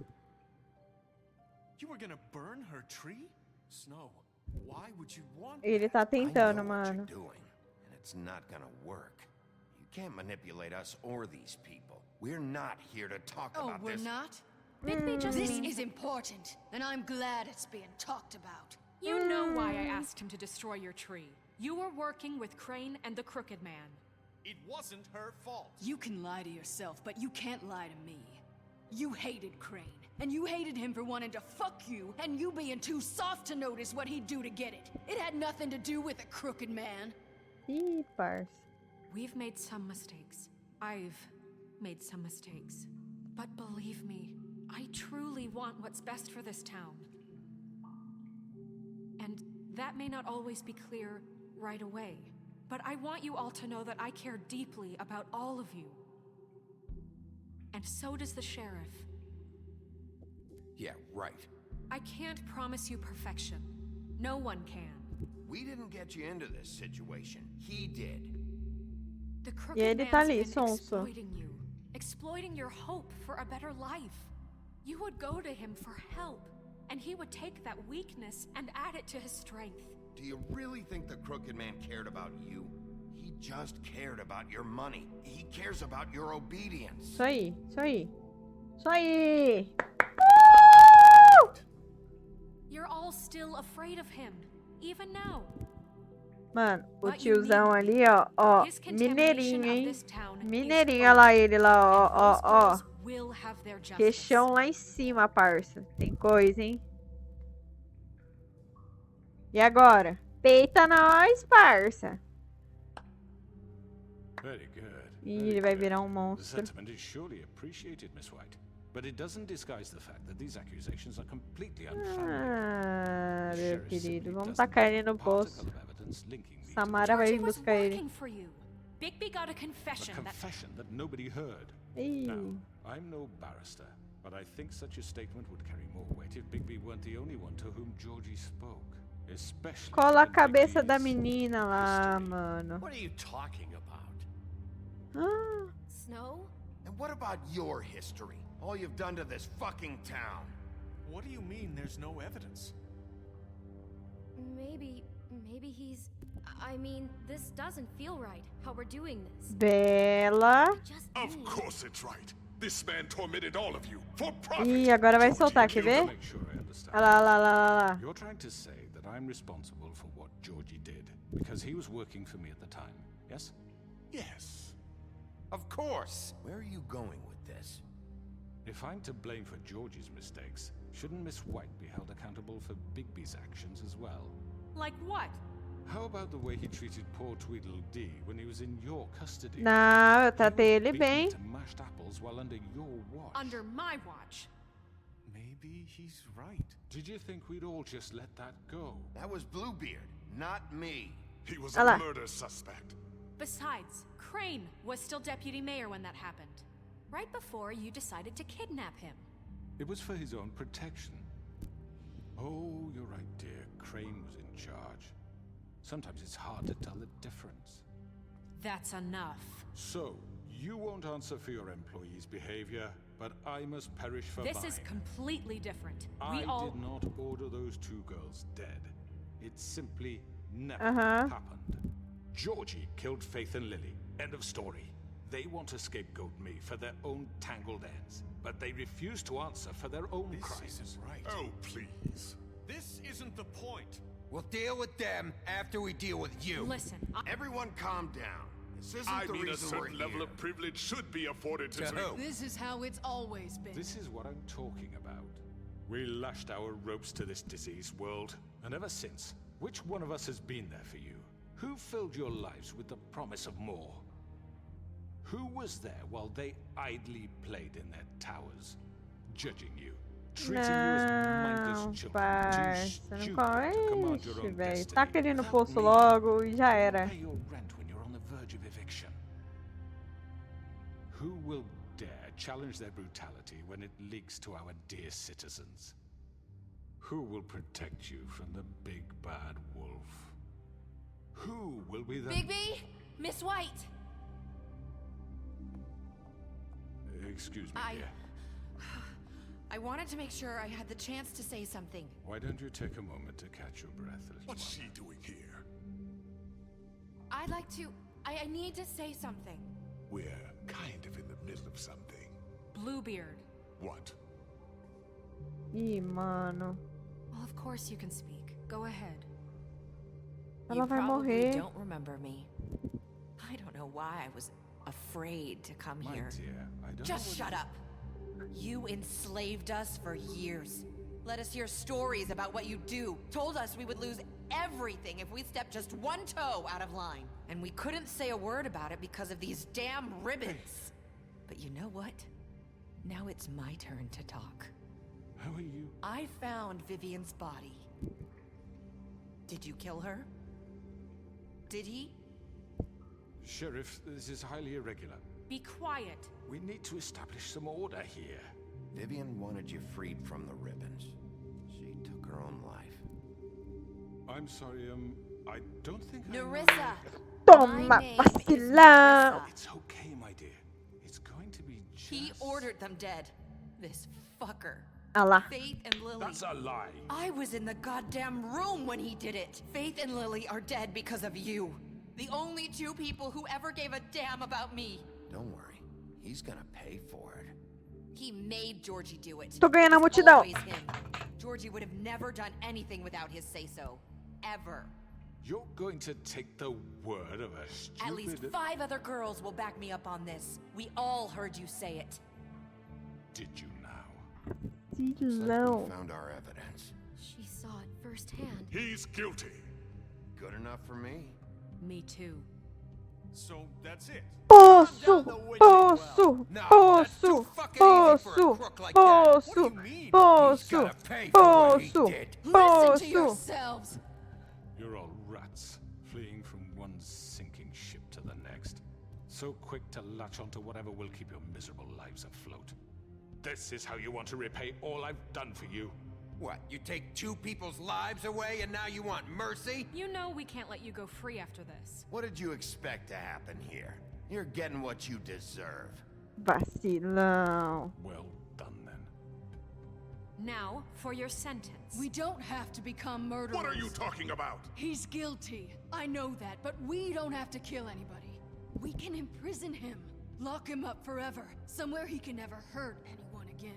You were gonna burn her tree? Snow, why would you want Ele tá I tentando, know what mano. you're doing, and it's not gonna work. You can't manipulate us or these people. We're not here to talk Oh, about we're this. not? Bigby just This means... is important, and I'm glad it's being talked about. You know why I asked him to destroy your tree. You were working with Crane and the Crooked Man. It wasn't her fault. You can lie to yourself, but you can't lie to me. You hated Crane, and you hated him for wanting to fuck you, and you being too soft to notice what he'd do to get it. It had nothing to do with the Crooked Man. Ih, parça. We've made some mistakes. I've made some mistakes. But believe me, I truly want what's best for this town. And that may not always be clear right away. But I want you all to know that I care deeply about all of you. And so does the sheriff. Yeah, right. I can't promise you perfection. No one can. We didn't get you into this situation. He did. The E Crooked ele tá Man's ali, been sonso. exploiting you. Exploiting your hope for a better life. You would go to him for help, and he would take that weakness and add it to his strength. Do you really think the Crooked Man cared about you? He just cared about your money. He cares about your obedience. Isso aí, isso aí. Isso aí! You're all still afraid of him, even now. Mano, o tiozão ali, ó, mineirinho, hein? Mineirinho, olha lá ele lá, ó. Queixão lá em cima, parça. Tem coisa, hein? E agora? Peita nós, parça. Very good. Ih, ele vai virar um monstro. The sentiment is surely appreciated, Miss White. But it doesn't disguise the fact that these accusations are completely unfounded. Ah, meu querido, vamos tacar ele no poço. Samara vai vir buscar ele. Bigby got a confession. A confession that nobody heard. Now, I'm no barrister, but I think such a statement would carry more weight if Bigby weren't the only one to whom Georgie spoke. Especially. Cola a cabeça da menina lá, mano. What are you talking about? Ah. Snow? And what about your history? All you've done to this fucking town. What do you mean there's no evidence? Maybe he's... I mean, this doesn't feel right, how we're doing this. Bela. Of course it's right. This man tormented all of you for profit. Ih, agora vai soltar, quer ver? Olha lá. You're trying to say that I'm responsible for what Georgie did because he was working for me at the time, yes? Yes. Of course. Where are you going with this? If I'm to blame for Georgie's mistakes, shouldn't Miss White be held accountable for Bigby's actions as well? Like what? How about the way he treated poor Tweedledee when he was in your custody? Não, eu tratei ele bem. To mashed apples while under your watch. Under my watch. Maybe he's right. Did you think we'd all just let that go? That was Bluebeard, not me. He was a murder suspect. Besides, Crane was still deputy mayor when that happened. Right before you decided to kidnap him. It was for his own protection. Oh, you're right, dear. Crane was in charge. Sometimes it's hard to tell the difference. That's enough. So, you won't answer for your employees' behavior, but I must perish for this mine. Is completely different. I did not order those two girls dead. It simply never happened. Georgie killed Faith and Lily. End of story. They want to scapegoat me for their own tangled ends, but they refuse to answer for their own crimes. This isn't right. Oh, please. This isn't the point. We'll deal with them after we deal with you. Listen, everyone calm down. This isn't the reason a certain level of privilege should be afforded to who? This is how it's always been. This is what I'm talking about. We lashed our ropes to this diseased world, and ever since, which one of us has been there for you? Who filled your lives with the promise of more? Who was there while they idly played in their towers, judging you, treating you as mindless children, too stupid to command your own destiny? Taca ele no poço logo e já era. Pay your rent when you're on the verge of eviction. Who will dare challenge their brutality when it leaks to our dear citizens? Who will protect you from the big bad wolf? Who will be the... Bigby! Miss White! Excuse me, dear. I wanted to make sure I had the chance to say something. Why don't you take a moment to catch your breath, little What's one? she doing here? I'd like to... I need to say something. We're kind of in the middle of something. Bluebeard. What? Ih, mano. Well, of course you can speak. Go ahead. Ela vai morrer. You don't remember me. I don't know why I was afraid to come here. Dear, I don't Just shut up. You enslaved us for years. Let us hear stories about what you do. Told us we would lose everything if we stepped just one toe out of line. And we couldn't say a word about it because of these damn ribbons. But you know what? Now it's my turn to talk. How are you? I found Vivian's body. Did you kill her? Did he? Sheriff, this is highly irregular. Be quiet. We need to establish some order here. Vivian wanted you freed from the ribbons. She took her own life. I'm sorry, I don't think Nerissa! Toma, vacilão! It's okay, my dear. It's going to be just... He ordered them dead. This fucker. Olha lá. Faith and Lily. That's a lie. I was in the goddamn room when he did it. Faith and Lily are dead because of you. The only two people who ever gave a damn about me. Don't worry. He's gonna pay for it. He made Georgie do it. Tô ganhando a It's multidão. always him. Georgie would have never done anything without his say-so. Ever. You're going to take the word of a stupid... At least 5 other girls will back me up on this. We all heard you say it. Did you now? Não. Found our evidence. She saw it firsthand. He's guilty. Good enough for me? Me too. So that's it. Poço, poço, poço, poço, poço, poço, poço, Listen to poço. yourselves. You're all rats, fleeing from one sinking ship to the next. So quick to latch onto whatever will keep your miserable lives afloat. This is how you want to repay all I've done for you? What, you take 2 people's lives away and now you want mercy? You know we can't let you go free after this. What did you expect to happen here? You're getting what you deserve. Vacilão. Well done then. Now, for your sentence. We don't have to become murderers. What are you talking about? He's guilty. I know that, but we don't have to kill anybody. We can imprison him. Lock him up forever. Somewhere he can never hurt anyone again.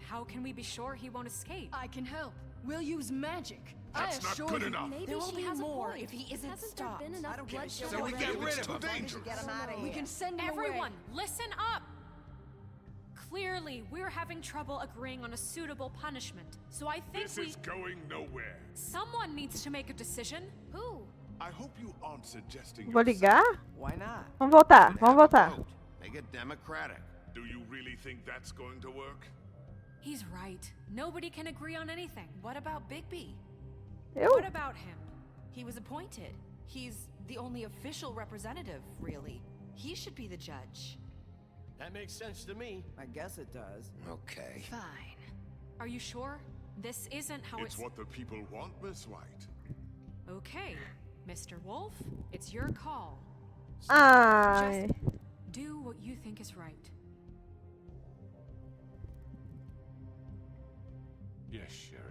How can we be sure he won't escape? I can help. We'll use magic. That's I not assure good you. enough. Maybe There will she be has more a point. if he isn't Hasn't stopped. there been enough bloodshed So we already? get rid of him. It's too dangerous. Get him out of We here. can send him Everyone, away. listen up! Clearly, we're having trouble agreeing on a suitable punishment. So I think This is going nowhere. someone needs to make a decision. Who? I hope you aren't suggesting Vou yourself. ligar? Why not? Vamos voltar, vamos voltar. Vote. Make it democratic. Do you really think that's going to work? He's right. Nobody can agree on anything. What about Bigby? What about him? He was appointed. He's the only official representative, really. He should be the judge. That makes sense to me. I guess it does. Okay. Fine. Are you sure? This isn't how It's what the people want, Miss White. Okay, Mr. Wolf, it's your call. Ai. Just do what you think is right. Yes, Sheriff.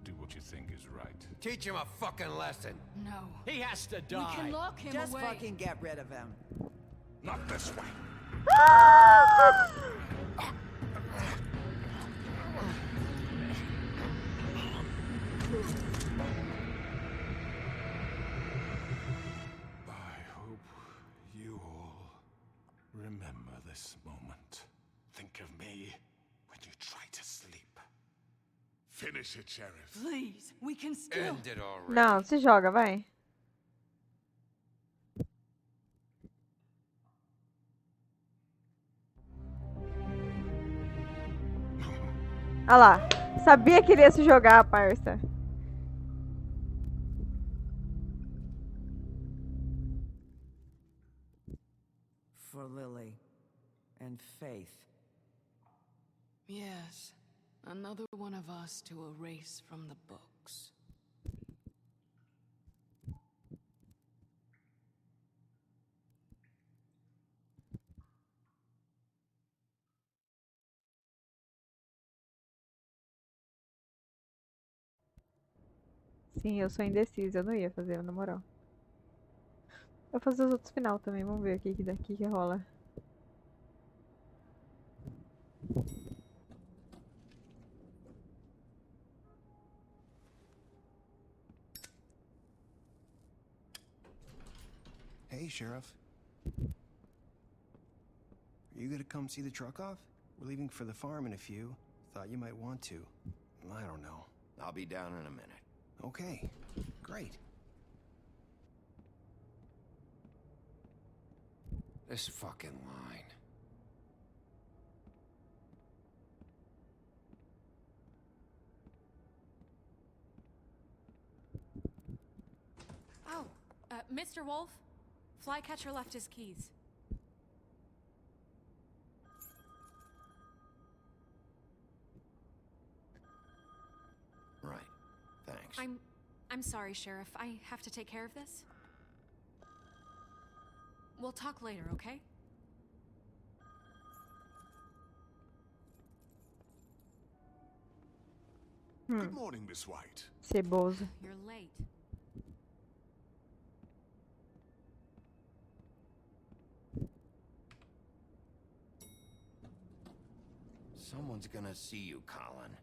Do what you think is right. Teach him a fucking lesson. No. He has to die. We can lock him Just away. fucking get rid of him. Not this way. I hope you all remember this moment. Think of me when you try to sleep. Finish it, Sheriff. Please, we can still. End it already. Não, se joga, vai. Olha lá. Sabia que ele ia se jogar, parça. For Lily. And Faith. Yes. Another one of us to erase from the books. Sim, eu sou indecisa. Eu não ia fazer, na moral. Vou fazer os outros final também. Vamos ver o que daqui que rola. Hey, Sheriff. Are you gonna come see the truck off? We're leaving for the farm in a few. Thought you might want to. I don't know. I'll be down in a minute. Okay, great. This fucking line. Oh, Mr. Wolf, Flycatcher left his keys. Right. Thanks. I'm sorry, Sheriff. I have to take care of this. We'll talk later, okay? Good morning, Miss White. Ceboso. You're late. Someone's gonna see you, Colin.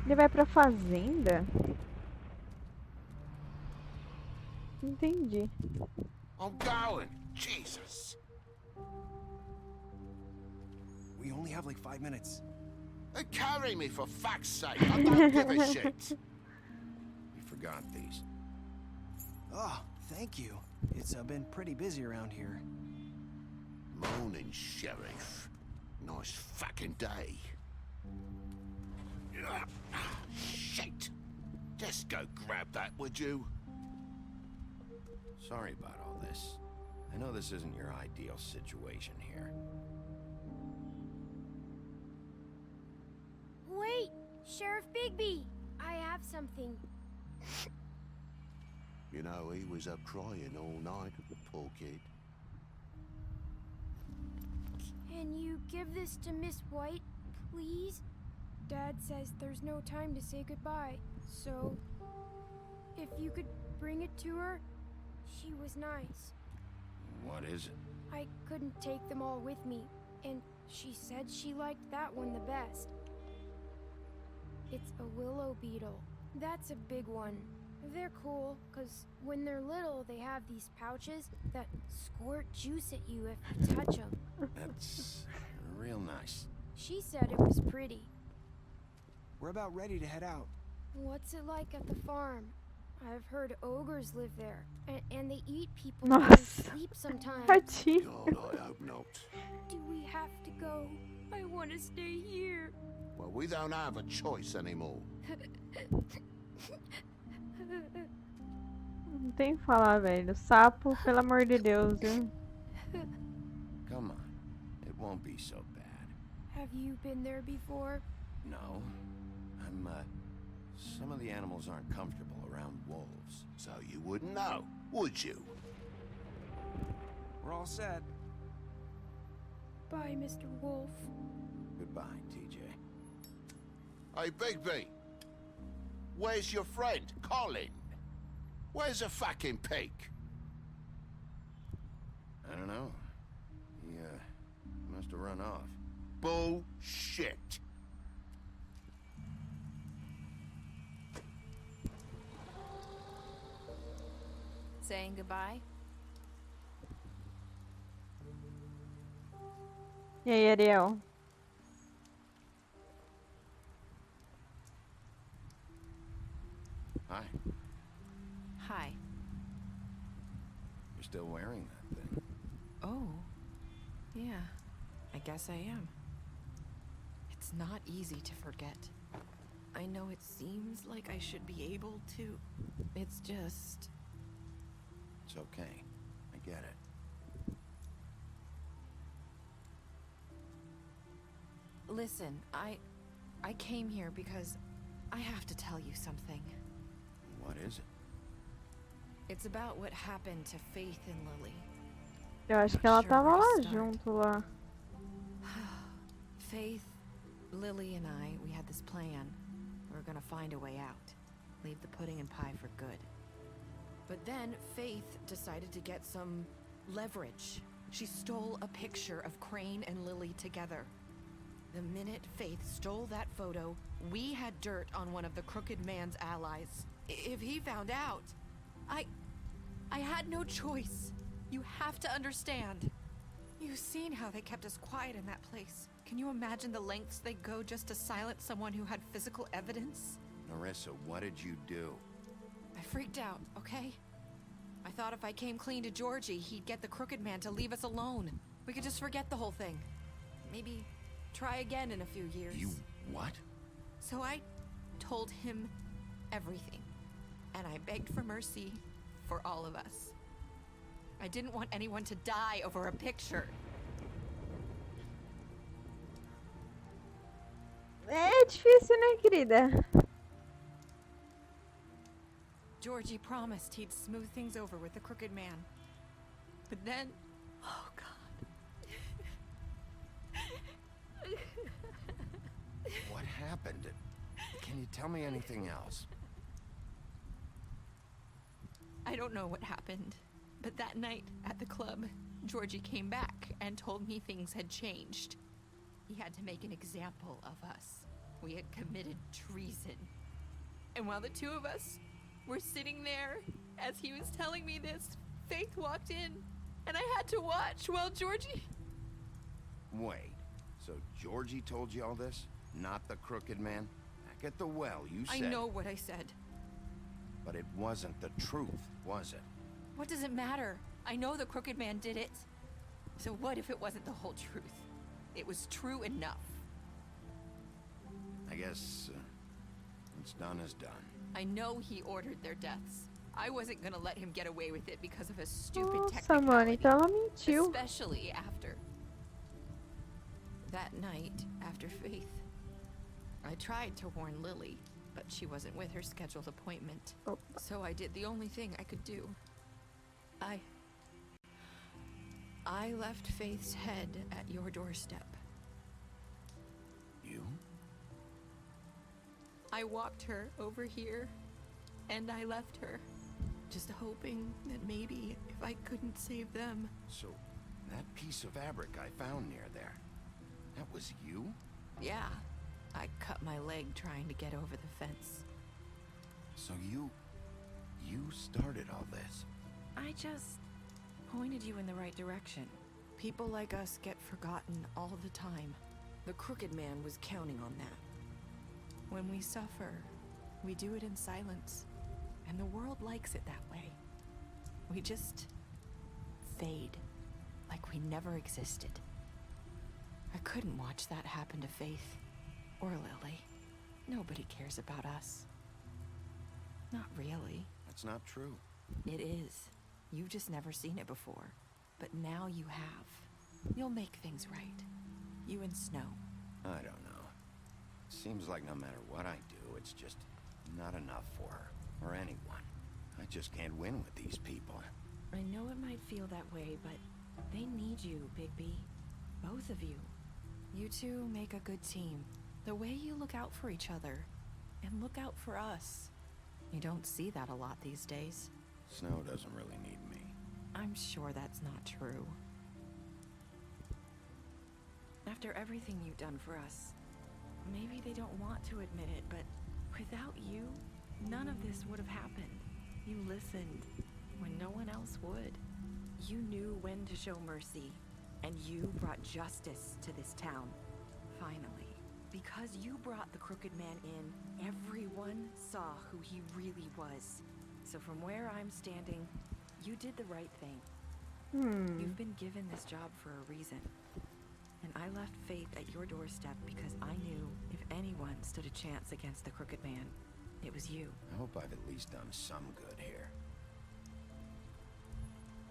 Ele vai pra fazenda? Entendi. I'm going. Jesus. We only have like 5 minutes. Carry me for fuck's sake. I don't give a shit. You forgot these. Oh, thank you. It's been pretty busy around here. Morning, Sheriff. Nice fucking day. Shit! Just go grab that, would you? Sorry about all this. I know this isn't your ideal situation here. Wait! Sheriff Bigby! I have something. You know, he was up crying all night, the poor kid. Can you give this to Miss White, please? Dad says there's no time to say goodbye, so if you could bring it to her, she was nice. What is it? I couldn't take them all with me, and she said she liked that one the best. It's a willow beetle. That's a big one. They're cool, because when they're little, they have these pouches that squirt juice at you if you touch them. That's real nice. She said it was pretty. We're about ready to head out. What's it like at the farm? I've heard ogres live there, and they eat people Nossa. and sleep sometimes. Tadinho. God, I hope not. Do we have to go? I want to stay here. Well, we don't have a choice anymore. Não tem o que falar, velho. Sapo, pelo amor de Deus, viu? Come on. It won't be so bad. Have you been there before? No. Some of the animals aren't comfortable around wolves, so you wouldn't know, would you? We're all set. Bye, Mr. Wolf. Goodbye, TJ. Hey, Bigby! Where's your friend, Colin? Where's the fucking pig? I don't know. He, must have run off. Bullshit! Saying goodbye? E aí, Ariel? Hi. Hi. You're still wearing that thing. Oh. Yeah. I guess I am. It's not easy to forget. I know it seems like I should be able to. It's just... It's okay. I get it. Listen, I came here because I have to tell you something. What is it? It's about what happened to Faith and Lily. Eu acho que ela tava lá junto lá. Faith, Lily and I, we had this plan. We were gonna find a way out. Leave the pudding and pie for good. But then Faith decided to get some leverage. She stole a picture of Crane and Lily together. The minute Faith stole that photo, we had dirt on one of the Crooked Man's allies. If he found out, I had no choice. You have to understand. You've seen how they kept us quiet in that place. Can you imagine the lengths they go just to silence someone who had physical evidence? Narissa, what did you do? I freaked out, okay? I thought if I came clean to Georgie, he'd get the Crooked Man to leave us alone. We could just forget the whole thing. Maybe try again in a few years. You what? So I told him everything. And I begged for mercy for all of us. I didn't want anyone to die over a picture. é difícil, né, querida? Georgie promised he'd smooth things over with the crooked man. But then... Oh, God. What happened? Can you tell me anything else? I don't know what happened, but that night at the club, Georgie came back and told me things had changed. He had to make an example of us. We had committed treason. And while the two of us were sitting there, as he was telling me this, Faith walked in, and I had to watch while Georgie... Wait, so Georgie told you all this? Not the crooked man? Back at the well, you said... I know what I said. But it wasn't the truth, was it? What does it matter? I know the crooked man did it. So what if it wasn't the whole truth? It was true enough. I guess what's done is done. I know he ordered their deaths. I wasn't gonna let him get away with it because of a stupid Nossa, mano, então ela technicality. mentiu. Especially after that night, after Faith. I tried to warn Lily, but she wasn't with her scheduled appointment. Oh. So I did the only thing I could do. I left Faith's head at your doorstep. You? I walked her over here, and I left her, just hoping that maybe if I couldn't save them. So, that piece of fabric I found near there, that was you? Yeah, I cut my leg trying to get over the fence. So you started all this? I just pointed you in the right direction. People like us get forgotten all the time. The crooked man was counting on that. When we suffer, we do it in silence, and the world likes it that way. We just fade, like we never existed. I couldn't watch that happen to Faith, or Lily. Nobody cares about us. Not really. That's not true. It is. You've just never seen it before. But now you have. You'll make things right. You and Snow. I don't know. Seems like no matter what I do, it's just not enough for her, or anyone. I just can't win with these people. I know it might feel that way, but they need you, Bigby. Both of you. You two make a good team. The way you look out for each other, and look out for us. You don't see that a lot these days. Snow doesn't really need me. I'm sure that's not true. After everything you've done for us, maybe they don't want to admit it, but without you, none of this would have happened. You listened when no one else would. You knew when to show mercy, and you brought justice to this town. Finally. Because you brought the crooked man in, everyone saw who he really was. So from where I'm standing, you did the right thing. You've been given this job for a reason. And I left Faith at your doorstep because I knew if anyone stood a chance against the crooked man, it was you. I hope I've at least done some good here.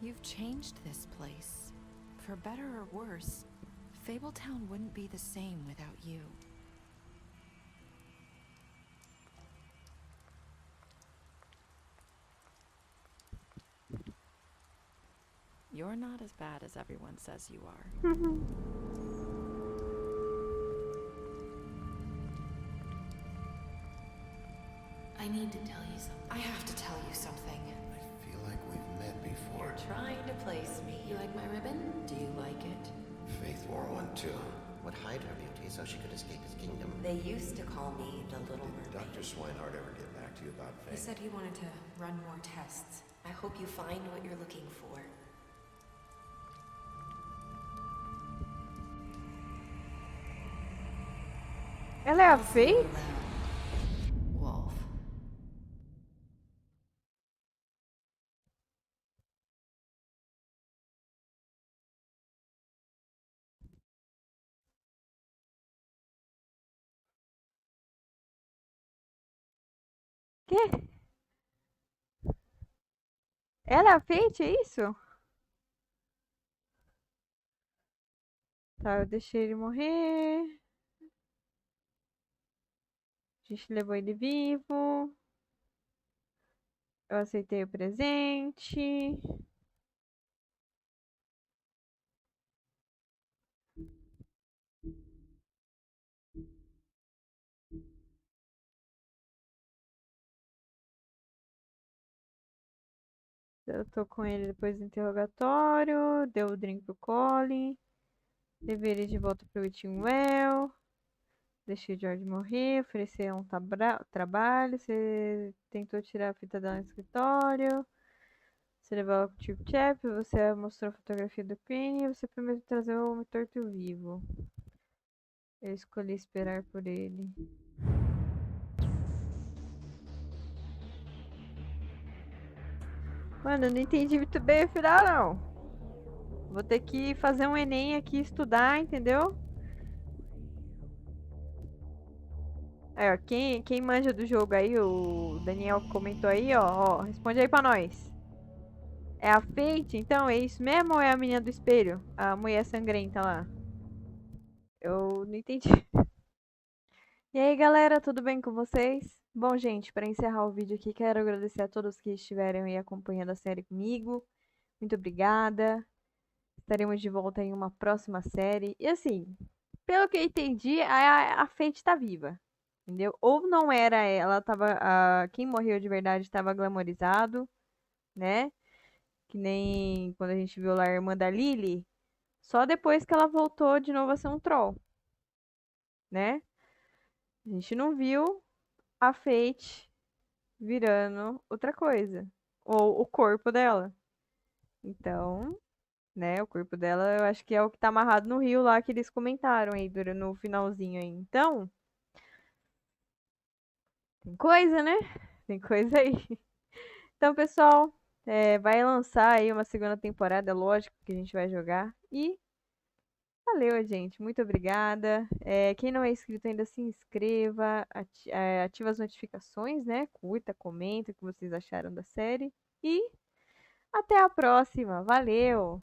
You've changed this place. For better or worse, Fabletown wouldn't be the same without you. You're not as bad as everyone says you are. I need to tell you something. I have to tell you something. I feel like we've met before. You're trying to place me. You like my ribbon? Do you like it? Faith wore one too. Would hide her beauty so she could escape his kingdom. They used to call me the Little Mermaid. Dr. Swinehart ever get back to you about He Faith? said he wanted to run more tests. I hope you find what you're looking for. Ela é a Faith? Wolf. Quê? Ela é a Faith, é isso? Tá, eu deixei ele morrer. gente levou ele vivo. Eu aceitei o presente. Eu tô com ele depois do interrogatório. Deu o drink pro Colin. Levei ele de volta pro Whittingwell. Deixei o George morrer. Ofereci um trabalho. Você tentou tirar a fita dela no escritório. Você levou ela pro Chip Chap. Você mostrou a fotografia do Crane. Você prometeu trazer o homem torto-vivo. Eu escolhi esperar por ele. Mano, eu não entendi muito bem o final, não. Vou ter que fazer um Enem aqui, estudar, entendeu? Aí, ó, quem manja do jogo aí, o Daniel comentou aí, ó, responde aí pra nós. É a Fate, então? É isso mesmo ou é a menina do espelho? A mulher sangrenta lá? Eu não entendi. E aí, galera, tudo bem com vocês? Bom, gente, para encerrar o vídeo aqui, quero agradecer a todos que estiveram aí acompanhando a série comigo. Muito obrigada. Estaremos de volta em uma próxima série. E assim, pelo que eu entendi, a Fate tá viva. Entendeu? Ou não era ela, quem morreu de verdade estava glamorizado, né? Que nem quando a gente viu lá a irmã da Lily. Só depois que ela voltou de novo a ser um troll, né? A gente não viu a Fate virando outra coisa. Ou o corpo dela. Então, né, o corpo dela eu acho que é o que tá amarrado no rio lá que eles comentaram aí no finalzinho aí. Então, tem coisa, né? Tem coisa aí. Então, pessoal, vai lançar aí uma segunda temporada, é lógico que a gente vai jogar. E valeu, gente. Muito obrigada. Quem não é inscrito ainda, se inscreva, ativa as notificações, né? Curta, comenta o que vocês acharam da série. E até a próxima. Valeu!